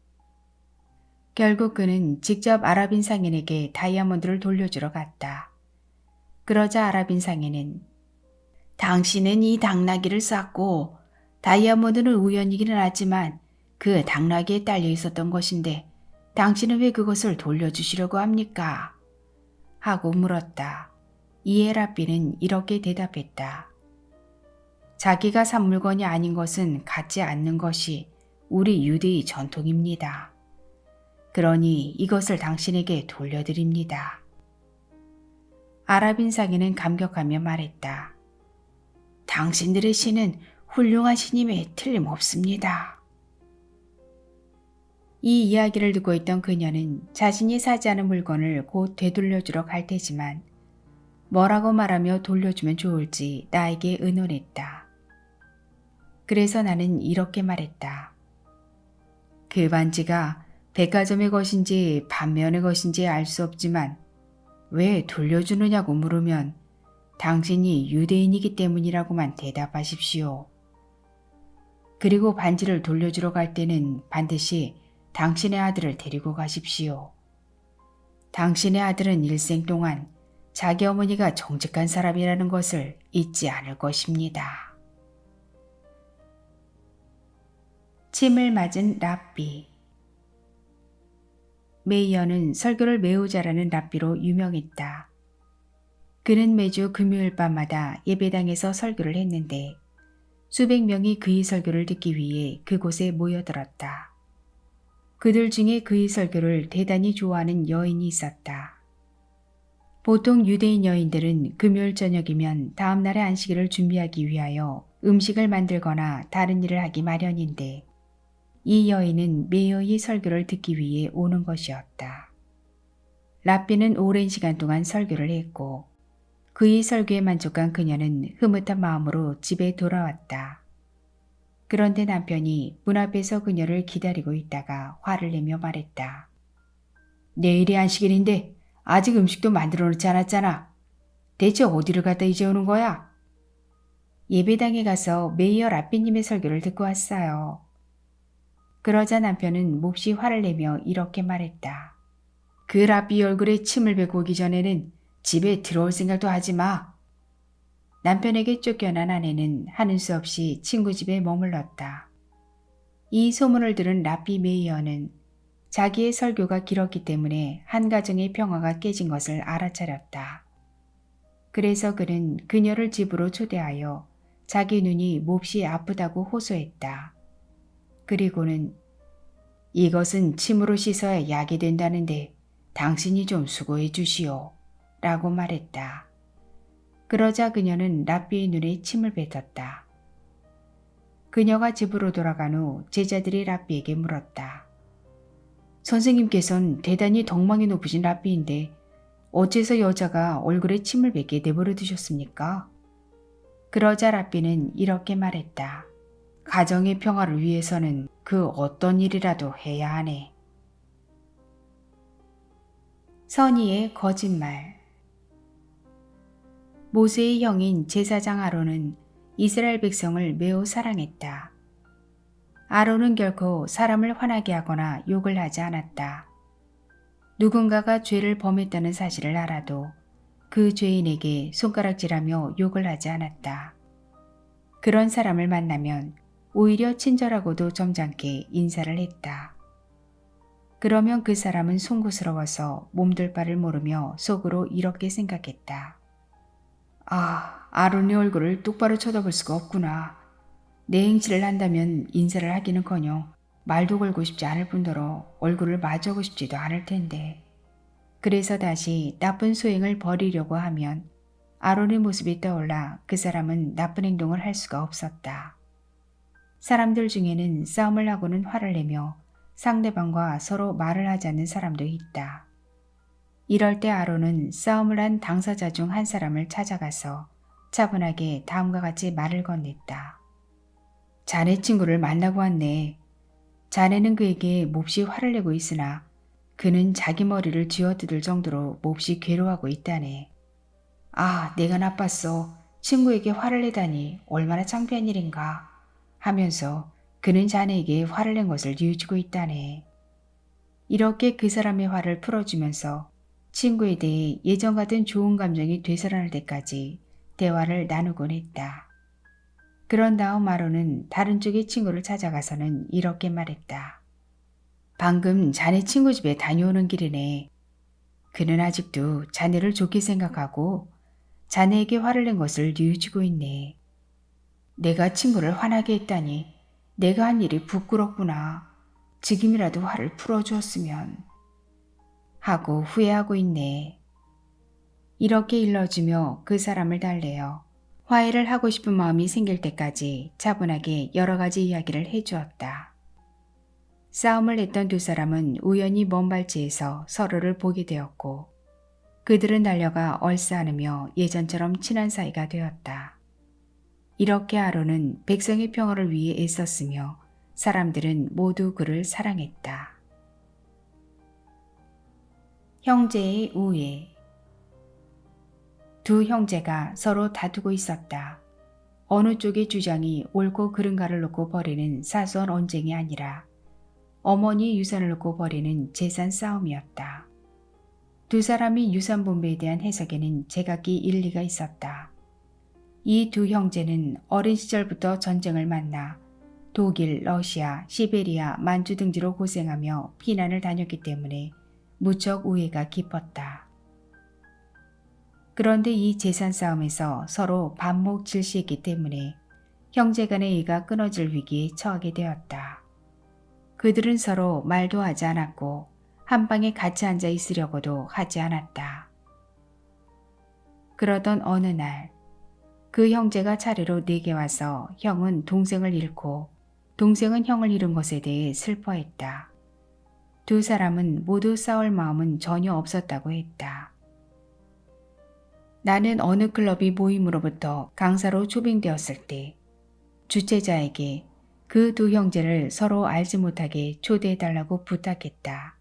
결국 그는 직접 아랍인 상인에게 다이아몬드를 돌려주러 갔다. 그러자 아랍인 상인은 당신은 이 당나귀를 쌌고 다이아몬드는 우연이기는 하지만 그 당나귀에 딸려 있었던 것인데 당신은 왜 그것을 돌려주시려고 합니까? 하고 물었다. 이에 랍비는 이렇게 대답했다. 자기가 산 물건이 아닌 것은 갖지 않는 것이 우리 유대의 전통입니다. 그러니 이것을 당신에게 돌려드립니다. 아랍인 상인은 감격하며 말했다. 당신들의 신은 훌륭한 신임에 틀림없습니다. 이 이야기를 듣고 있던 그녀는 자신이 사지 않은 물건을 곧 되돌려주러 갈 테지만 뭐라고 말하며 돌려주면 좋을지 나에게 의논했다. 그래서 나는 이렇게 말했다. 그 반지가 백화점의 것인지 반면의 것인지 알 수 없지만 왜 돌려주느냐고 물으면 당신이 유대인이기 때문이라고만 대답하십시오. 그리고 반지를 돌려주러 갈 때는 반드시 당신의 아들을 데리고 가십시오. 당신의 아들은 일생 동안 자기 어머니가 정직한 사람이라는 것을 잊지 않을 것입니다. 침을 맞은 랍비. 메이어는 설교를 매우 잘하는 랍비로 유명했다. 그는 매주 금요일 밤마다 예배당에서 설교를 했는데 수백 명이 그의 설교를 듣기 위해 그곳에 모여들었다. 그들 중에 그의 설교를 대단히 좋아하는 여인이 있었다. 보통 유대인 여인들은 금요일 저녁이면 다음 날의 안식일을 준비하기 위하여 음식을 만들거나 다른 일을 하기 마련인데 이 여인은 메이어의 설교를 듣기 위해 오는 것이었다. 랍비는 오랜 시간 동안 설교를 했고 그의 설교에 만족한 그녀는 흐뭇한 마음으로 집에 돌아왔다. 그런데 남편이 문 앞에서 그녀를 기다리고 있다가 화를 내며 말했다. 내일이 안식일인데 아직 음식도 만들어 놓지 않았잖아. 대체 어디를 갔다 이제 오는 거야? 예배당에 가서 메이어 라삐님의 설교를 듣고 왔어요. 그러자 남편은 몹시 화를 내며 이렇게 말했다. 그 라삐 얼굴에 침을 뱉고 오기 전에는 집에 들어올 생각도 하지 마. 남편에게 쫓겨난 아내는 하는 수 없이 친구 집에 머물렀다. 이 소문을 들은 라삐 메이어는 자기의 설교가 길었기 때문에 한 가정의 평화가 깨진 것을 알아차렸다. 그래서 그는 그녀를 집으로 초대하여 자기 눈이 몹시 아프다고 호소했다. 그리고는 이것은 침으로 씻어야 약이 된다는데 당신이 좀 수고해 주시오 라고 말했다. 그러자 그녀는 라삐의 눈에 침을 뱉었다. 그녀가 집으로 돌아간 후 제자들이 라삐에게 물었다. 선생님께서는 대단히 덕망이 높으신 라삐인데 어째서 여자가 얼굴에 침을 뱉게 내버려 두셨습니까? 그러자 라삐는 이렇게 말했다. 가정의 평화를 위해서는 그 어떤 일이라도 해야 하네. 선의의 거짓말. 모세의 형인 제사장 아론은 이스라엘 백성을 매우 사랑했다. 아론은 결코 사람을 화나게 하거나 욕을 하지 않았다. 누군가가 죄를 범했다는 사실을 알아도 그 죄인에게 손가락질하며 욕을 하지 않았다. 그런 사람을 만나면 오히려 친절하고도 점잖게 인사를 했다. 그러면 그 사람은 송구스러워서 몸둘 바를 모르며 속으로 이렇게 생각했다. 아, 아론의 얼굴을 똑바로 쳐다볼 수가 없구나. 내 행실을 한다면 인사를 하기는커녕 말도 걸고 싶지 않을 뿐더러 얼굴을 마주하고 싶지도 않을 텐데. 그래서 다시 나쁜 소행을 버리려고 하면 아론의 모습이 떠올라 그 사람은 나쁜 행동을 할 수가 없었다. 사람들 중에는 싸움을 하고는 화를 내며 상대방과 서로 말을 하지 않는 사람도 있다. 이럴 때 아론은 싸움을 한 당사자 중 한 사람을 찾아가서 차분하게 다음과 같이 말을 건넸다. 자네 친구를 만나고 왔네. 자네는 그에게 몹시 화를 내고 있으나 그는 자기 머리를 쥐어뜯을 정도로 몹시 괴로워하고 있다네. 아, 내가 나빴어. 친구에게 화를 내다니 얼마나 창피한 일인가 하면서 그는 자네에게 화를 낸 것을 뉘우치고 있다네. 이렇게 그 사람의 화를 풀어주면서 친구에 대해 예전 같은 좋은 감정이 되살아날 때까지 대화를 나누곤 했다. 그런 다음 아론은 다른 쪽의 친구를 찾아가서는 이렇게 말했다. 방금 자네 친구 집에 다녀오는 길이네. 그는 아직도 자네를 좋게 생각하고 자네에게 화를 낸 것을 뉘우치고 있네. 내가 친구를 화나게 했다니 내가 한 일이 부끄럽구나. 지금이라도 화를 풀어주었으면 하고 후회하고 있네. 이렇게 일러주며 그 사람을 달래어 화해를 하고 싶은 마음이 생길 때까지 차분하게 여러 가지 이야기를 해주었다. 싸움을 했던 두 사람은 우연히 먼 발치에서 서로를 보게 되었고 그들은 달려가 얼싸안으며 예전처럼 친한 사이가 되었다. 이렇게 아론은 백성의 평화를 위해 애썼으며 사람들은 모두 그를 사랑했다. 형제의 우애. 두 형제가 서로 다투고 있었다. 어느 쪽의 주장이 옳고 그른가를 놓고 벌이는 사소한 언쟁이 아니라 어머니의 유산을 놓고 벌이는 재산 싸움이었다. 두 사람이 유산 분배에 대한 해석에는 제각기 일리가 있었다. 이 두 형제는 어린 시절부터 전쟁을 만나 독일, 러시아, 시베리아, 만주 등지로 고생하며 피난을 다녔기 때문에 무척 우애가 깊었다. 그런데 이 재산 싸움에서 서로 반목 질시했기 때문에 형제 간의 의가 끊어질 위기에 처하게 되었다. 그들은 서로 말도 하지 않았고 한 방에 같이 앉아 있으려고도 하지 않았다. 그러던 어느 날 그 형제가 차례로 내게 와서 형은 동생을 잃고 동생은 형을 잃은 것에 대해 슬퍼했다. 두 사람은 모두 싸울 마음은 전혀 없었다고 했다. 나는 어느 클럽이 모임으로부터 강사로 초빙되었을 때 주최자에게 그 두 형제를 서로 알지 못하게 초대해달라고 부탁했다.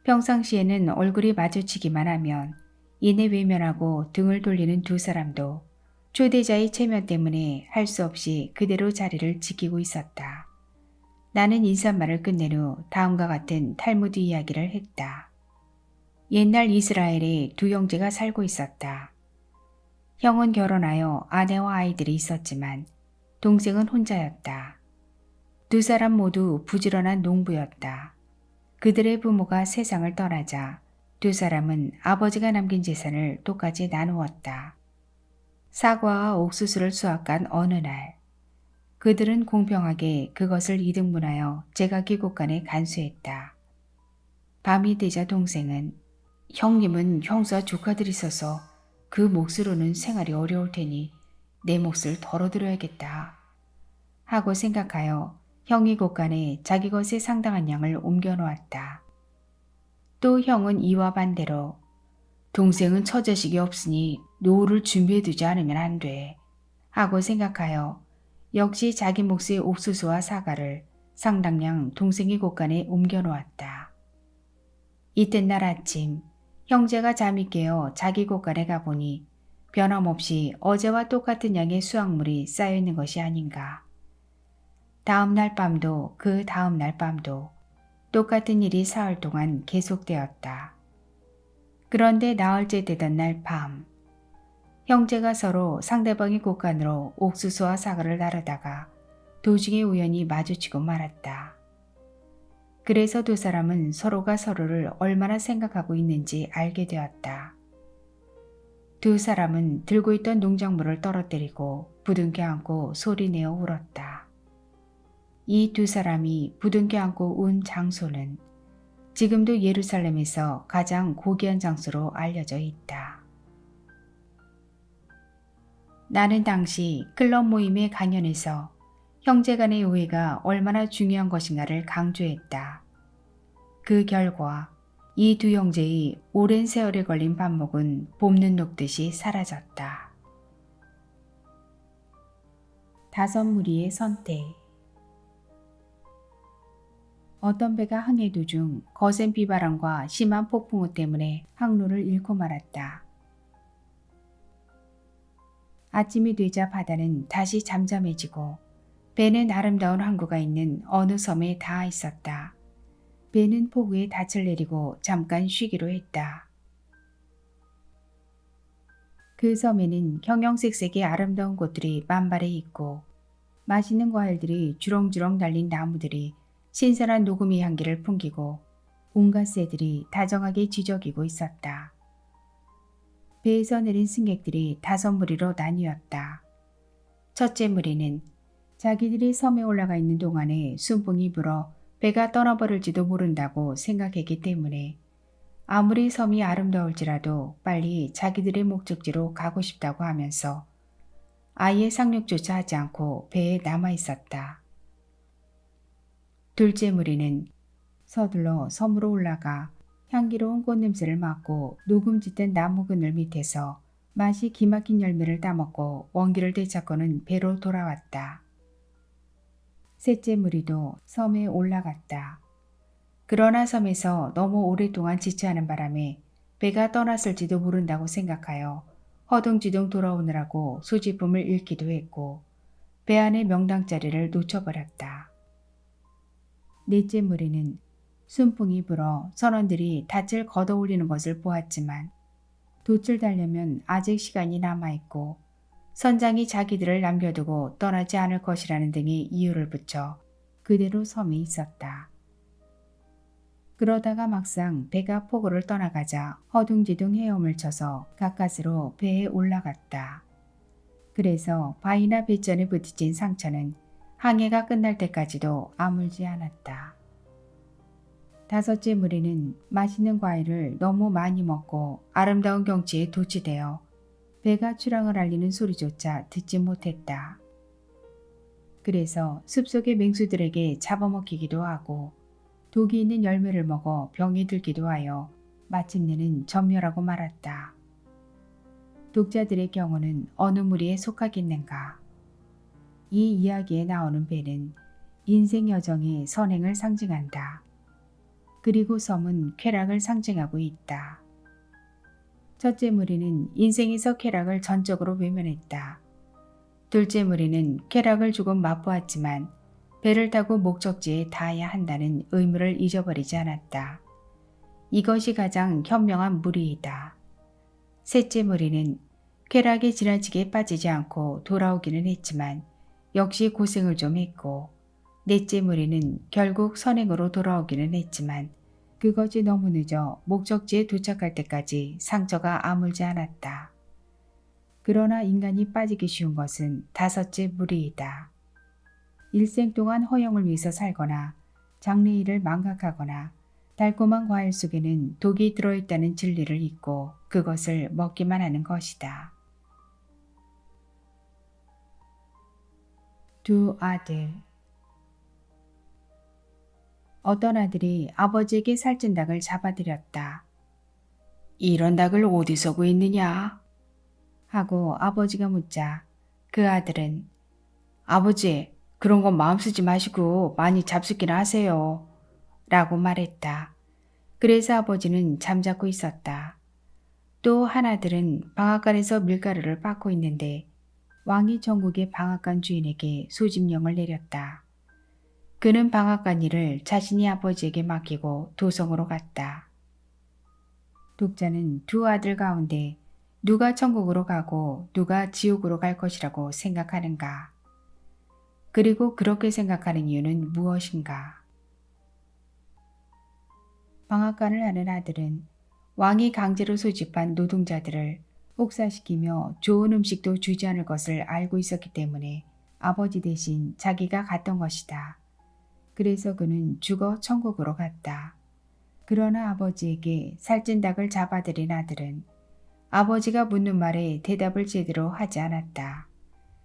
평상시에는 얼굴이 마주치기만 하면 이내 외면하고 등을 돌리는 두 사람도 초대자의 체면 때문에 할 수 없이 그대로 자리를 지키고 있었다. 나는 인사말을 끝낸 후 다음과 같은 탈무드 이야기를 했다. 옛날 이스라엘에 두 형제가 살고 있었다. 형은 결혼하여 아내와 아이들이 있었지만 동생은 혼자였다. 두 사람 모두 부지런한 농부였다. 그들의 부모가 세상을 떠나자 두 사람은 아버지가 남긴 재산을 똑같이 나누었다. 사과와 옥수수를 수확한 어느 날, 그들은 공평하게 그것을 이등분하여 제각기곶간에 간수했다. 밤이 되자 동생은 형님은 형수와 조카들이 있어서 그 몫으로는 생활이 어려울 테니 내 몫을 덜어드려야겠다 하고 생각하여 형이 곳간에 자기 것에 상당한 양을 옮겨놓았다. 또 형은 이와 반대로 동생은 처자식이 없으니 노후를 준비해두지 않으면 안 돼 하고 생각하여 역시 자기 몫의 옥수수와 사과를 상당량 동생이 곳간에 옮겨놓았다. 이튿날 아침 형제가 잠이 깨어 자기 곳간에 가보니 변함없이 어제와 똑같은 양의 수확물이 쌓여있는 것이 아닌가. 다음 날 밤도 그 다음 날 밤도 똑같은 일이 사흘 동안 계속되었다. 그런데 나흘째 되던 날 밤, 형제가 서로 상대방의 곳간으로 옥수수와 사과를 나르다가 도중에 우연히 마주치고 말았다. 그래서 두 사람은 서로가 서로를 얼마나 생각하고 있는지 알게 되었다. 두 사람은 들고 있던 농작물을 떨어뜨리고 부둥켜 안고 소리내어 울었다. 이 두 사람이 부둥켜 안고 운 장소는 지금도 예루살렘에서 가장 고귀한 장소로 알려져 있다. 나는 당시 클럽 모임의 강연에서 형제간의 우애가 얼마나 중요한 것인가를 강조했다. 그 결과 이 두 형제의 오랜 세월에 걸린 반목은 봄눈 녹듯이 사라졌다. 5 무리의 선택. 어떤 배가 항해 도중 거센 비바람과 심한 폭풍우 때문에 항로를 잃고 말았다. 아침이 되자 바다는 다시 잠잠해지고 배는 아름다운 항구가 있는 어느 섬에 닿아 있었다. 배는 폭우에 닻을 내리고 잠깐 쉬기로 했다. 그 섬에는 형형색색의 아름다운 곳들이 만발해 있고 맛있는 과일들이 주렁주렁 달린 나무들이 신선한 녹음이 향기를 풍기고 온갖 새들이 다정하게 지저귀고 있었다. 배에서 내린 승객들이 5 무리로 나뉘었다. 첫째 무리는 자기들이 섬에 올라가 있는 동안에 순풍이 불어 배가 떠나버릴지도 모른다고 생각했기 때문에 아무리 섬이 아름다울지라도 빨리 자기들의 목적지로 가고 싶다고 하면서 아예 상륙조차 하지 않고 배에 남아 있었다. 둘째 무리는 서둘러 섬으로 올라가 향기로운 꽃냄새를 맡고 녹음 짙은 나무 그늘 밑에서 맛이 기막힌 열매를 따먹고 원기를 되찾고는 배로 돌아왔다. 셋째 무리도 섬에 올라갔다. 그러나 섬에서 너무 오랫동안 지체하는 바람에 배가 떠났을지도 모른다고 생각하여 허둥지둥 돌아오느라고 소지품을 잃기도 했고 배 안의 명당자리를 놓쳐버렸다. 넷째 무리는 순풍이 불어 선원들이 닻을 걷어올리는 것을 보았지만 돛을 달려면 아직 시간이 남아있고 선장이 자기들을 남겨두고 떠나지 않을 것이라는 등의 이유를 붙여 그대로 섬에 있었다. 그러다가 막상 배가 포구를 떠나가자 허둥지둥 헤엄을 쳐서 가까스로 배에 올라갔다. 그래서 바위나 배전에 부딪힌 상처는 항해가 끝날 때까지도 아물지 않았다. 5째 무리는 맛있는 과일을 너무 많이 먹고 아름다운 경치에 도취되어 배가 출항을 알리는 소리조차 듣지 못했다. 그래서 숲속의 맹수들에게 잡아먹히기도 하고 독이 있는 열매를 먹어 병이 들기도 하여 마침내는 전멸하고 말았다. 독자들의 경우는 어느 무리에 속하겠는가? 이 이야기에 나오는 배는 인생 여정의 선행을 상징한다. 그리고 섬은 쾌락을 상징하고 있다. 첫째 무리는 인생에서 쾌락을 전적으로 외면했다. 둘째 무리는 쾌락을 조금 맛보았지만 배를 타고 목적지에 닿아야 한다는 의무를 잊어버리지 않았다. 이것이 가장 현명한 무리이다. 셋째 무리는 쾌락에 지나치게 빠지지 않고 돌아오기는 했지만 역시 고생을 좀 했고, 넷째 무리는 결국 선행으로 돌아오기는 했지만 그것이 너무 늦어 목적지에 도착할 때까지 상처가 아물지 않았다. 그러나 인간이 빠지기 쉬운 것은 다섯째 무리이다. 일생 동안 허영을 위해서 살거나 장래일을 망각하거나 달콤한 과일 속에는 독이 들어있다는 진리를 잊고 그것을 먹기만 하는 것이다. 두 아들. 어떤 아들이 아버지에게 살찐 닭을 잡아들였다. 이런 닭을 어디서 구했느냐? 하고 아버지가 묻자 그 아들은 아버지, 그런 건 마음 쓰지 마시고 많이 잡숫기나 하세요. 라고 말했다. 그래서 아버지는 잠자코 있었다. 또 한 아들은 방앗간에서 밀가루를 빻고 있는데 왕이 전국의 방앗간 주인에게 소집령을 내렸다. 그는 방앗간 일을 자신이 아버지에게 맡기고 도성으로 갔다. 독자는 두 아들 가운데 누가 천국으로 가고 누가 지옥으로 갈 것이라고 생각하는가? 그리고 그렇게 생각하는 이유는 무엇인가? 방앗간을 하는 아들은 왕이 강제로 소집한 노동자들을 옥사시키며 좋은 음식도 주지 않을 것을 알고 있었기 때문에 아버지 대신 자기가 갔던 것이다. 그래서 그는 죽어 천국으로 갔다. 그러나 아버지에게 살찐 닭을 잡아들인 아들은 아버지가 묻는 말에 대답을 제대로 하지 않았다.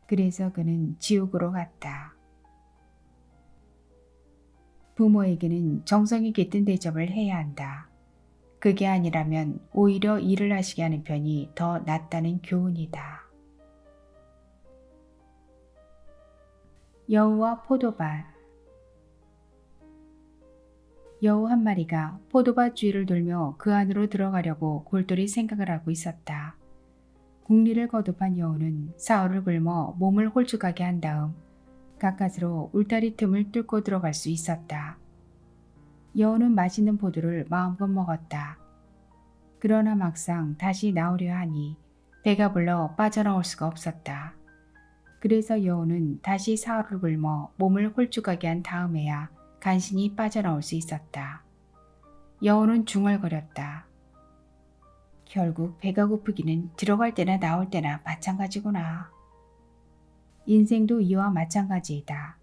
그래서 그는 지옥으로 갔다. 부모에게는 정성이 깃든 대접을 해야 한다. 그게 아니라면 오히려 일을 하시게 하는 편이 더 낫다는 교훈이다. 여우와 포도밭. 여우 한 마리가 포도밭 주위를 돌며 그 안으로 들어가려고 골똘히 생각을 하고 있었다. 국리를 거듭한 여우는 사흘을 굶어 몸을 홀쭉하게 한 다음 가까스로 울타리 틈을 뚫고 들어갈 수 있었다. 여우는 맛있는 포도를 마음껏 먹었다. 그러나 막상 다시 나오려 하니 배가 불러 빠져나올 수가 없었다. 그래서 여우는 다시 사흘을 굶어 몸을 홀쭉하게 한 다음에야 간신히 빠져나올 수 있었다. 여우는 중얼거렸다. 결국 배가 고프기는 들어갈 때나 나올 때나 마찬가지구나. 인생도 이와 마찬가지이다.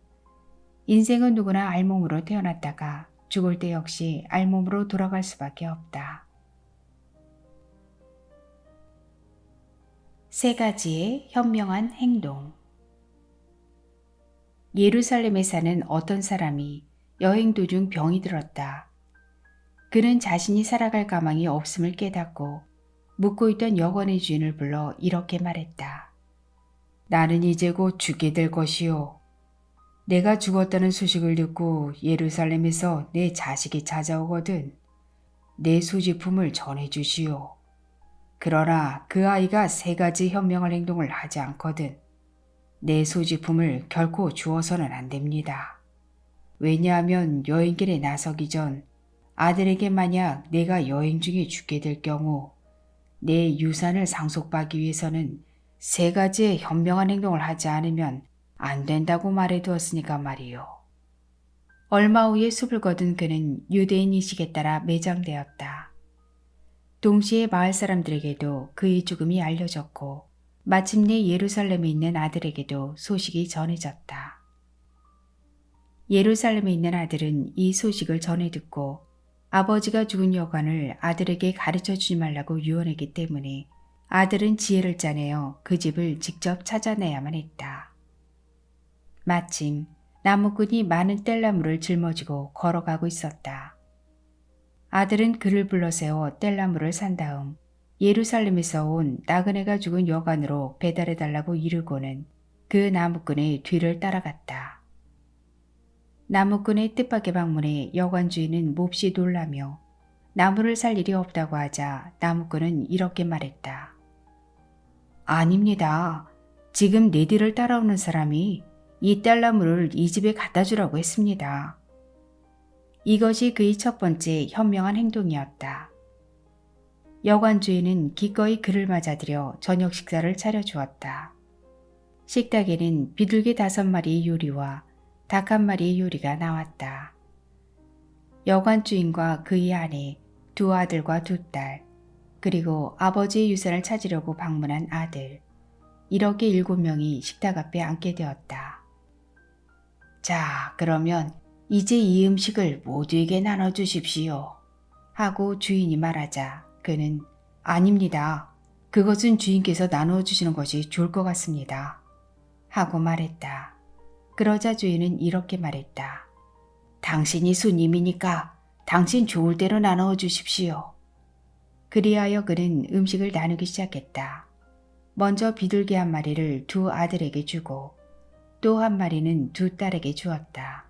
인생은 누구나 알몸으로 태어났다가 죽을 때 역시 알몸으로 돌아갈 수밖에 없다. 세 가지의 현명한 행동. 예루살렘에 사는 어떤 사람이 여행 도중 병이 들었다. 그는 자신이 살아갈 가망이 없음을 깨닫고 묵고 있던 여관의 주인을 불러 이렇게 말했다. 나는 이제 곧 죽게 될 것이요. 내가 죽었다는 소식을 듣고 예루살렘에서 내 자식이 찾아오거든. 내 소지품을 전해주시오. 그러나 그 아이가 세 가지 현명한 행동을 하지 않거든. 내 소지품을 결코 주어서는 안 됩니다. 왜냐하면 여행길에 나서기 전 아들에게 만약 내가 여행 중에 죽게 될 경우 내 유산을 상속받기 위해서는 세 가지의 현명한 행동을 하지 않으면 안 된다고 말해두었으니까 말이요. 얼마 후에 숲을 거둔 그는 유대인 인식에 따라 매장되었다. 동시에 마을 사람들에게도 그의 죽음이 알려졌고 마침내 예루살렘에 있는 아들에게도 소식이 전해졌다. 예루살렘에 있는 아들은 이 소식을 전해 듣고 아버지가 죽은 여관을 아들에게 가르쳐 주지 말라고 유언했기 때문에 아들은 지혜를 짜내어 그 집을 직접 찾아내야만 했다. 마침 나무꾼이 많은 뗄나무를 짊어지고 걸어가고 있었다. 아들은 그를 불러세워 뗄나무를 산 다음 예루살렘에서 온 나그네가 죽은 여관으로 배달해달라고 이르고는 그 나무꾼의 뒤를 따라갔다. 나무꾼의 뜻밖의 방문에 여관 주인은 몹시 놀라며 나무를 살 일이 없다고 하자 나무꾼은 이렇게 말했다. 아닙니다. 지금 내 뒤를 따라오는 사람이 이 딸나무를 이 집에 갖다 주라고 했습니다. 이것이 그의 첫 번째 현명한 행동이었다. 여관 주인은 기꺼이 그를 맞아들여 저녁 식사를 차려주었다. 식탁에는 비둘기 5마리의 요리와 닭 1마리의 요리가 나왔다. 여관 주인과 그의 아내, 2 아들과 2 딸, 그리고 아버지의 유산을 찾으려고 방문한 아들, 이렇게 7명이 식탁 앞에 앉게 되었다. 자, 그러면 이제 이 음식을 모두에게 나눠주십시오. 하고 주인이 말하자 그는 아닙니다. 그것은 주인께서 나누어 주시는 것이 좋을 것 같습니다. 하고 말했다. 그러자 주인은 이렇게 말했다. 당신이 손님이니까 당신 좋을 대로 나누어 주십시오. 그리하여 그는 음식을 나누기 시작했다. 먼저 비둘기 1마리를 2 아들에게 주고 또 1마리는 2 딸에게 주었다.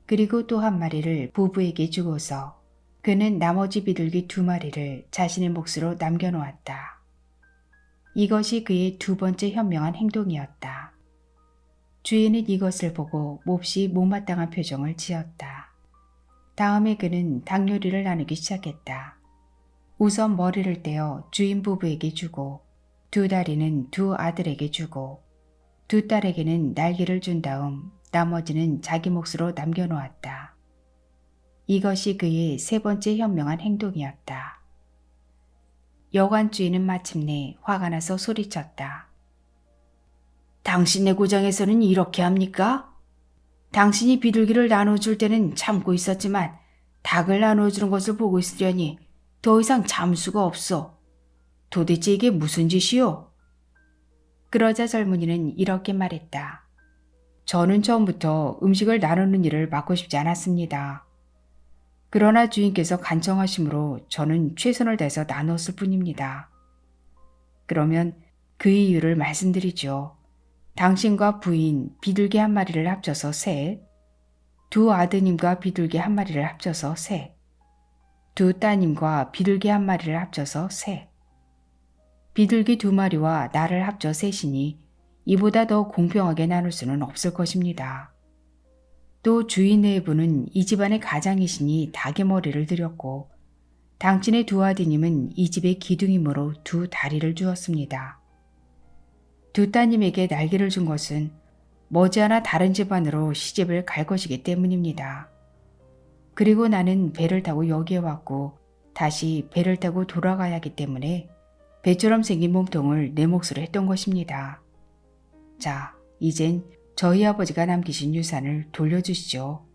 그리고 또 1마리를 부부에게 주고서 그는 나머지 비둘기 2마리를 자신의 몫으로 남겨놓았다. 이것이 그의 2번째 현명한 행동이었다. 주인은 이것을 보고 몹시 못마땅한 표정을 지었다. 다음에 그는 닭 요리를 나누기 시작했다. 우선 머리를 떼어 주인 부부에게 주고 2 다리는 2 아들에게 주고 2 딸에게는 날개를 준 다음 나머지는 자기 몫으로 남겨놓았다. 이것이 그의 3번째 현명한 행동이었다. 여관 주인은 마침내 화가 나서 소리쳤다. 당신네 고장에서는 이렇게 합니까? 당신이 비둘기를 나눠줄 때는 참고 있었지만 닭을 나눠주는 것을 보고 있으려니 더 이상 참을 수가 없어. 도대체 이게 무슨 짓이오? 그러자 젊은이는 이렇게 말했다. 저는 처음부터 음식을 나누는 일을 맡고 싶지 않았습니다. 그러나 주인께서 간청하심으로 저는 최선을 다해서 나눴을 뿐입니다. 그러면 그 이유를 말씀드리죠. 당신과 부인 비둘기 1마리를 합쳐서 3, 2 아드님과 비둘기 1마리를 합쳐서 3, 2 따님과 비둘기 1마리를 합쳐서 3, 비둘기 2마리와 나를 합쳐 3이니 이보다 더 공평하게 나눌 수는 없을 것입니다. 또 주인 내부는 이 집안의 가장이시니 닭의 머리를 드렸고 당신의 2 아드님은 이 집의 기둥이므로 2 다리를 주었습니다. 2 따님에게 날개를 준 것은 머지않아 다른 집안으로 시집을 갈 것이기 때문입니다. 그리고 나는 배를 타고 여기에 왔고 다시 배를 타고 돌아가야 하기 때문에 배처럼 생긴 몸통을 내 몫으로 했던 것입니다. 자, 이젠 저희 아버지가 남기신 유산을 돌려주시죠.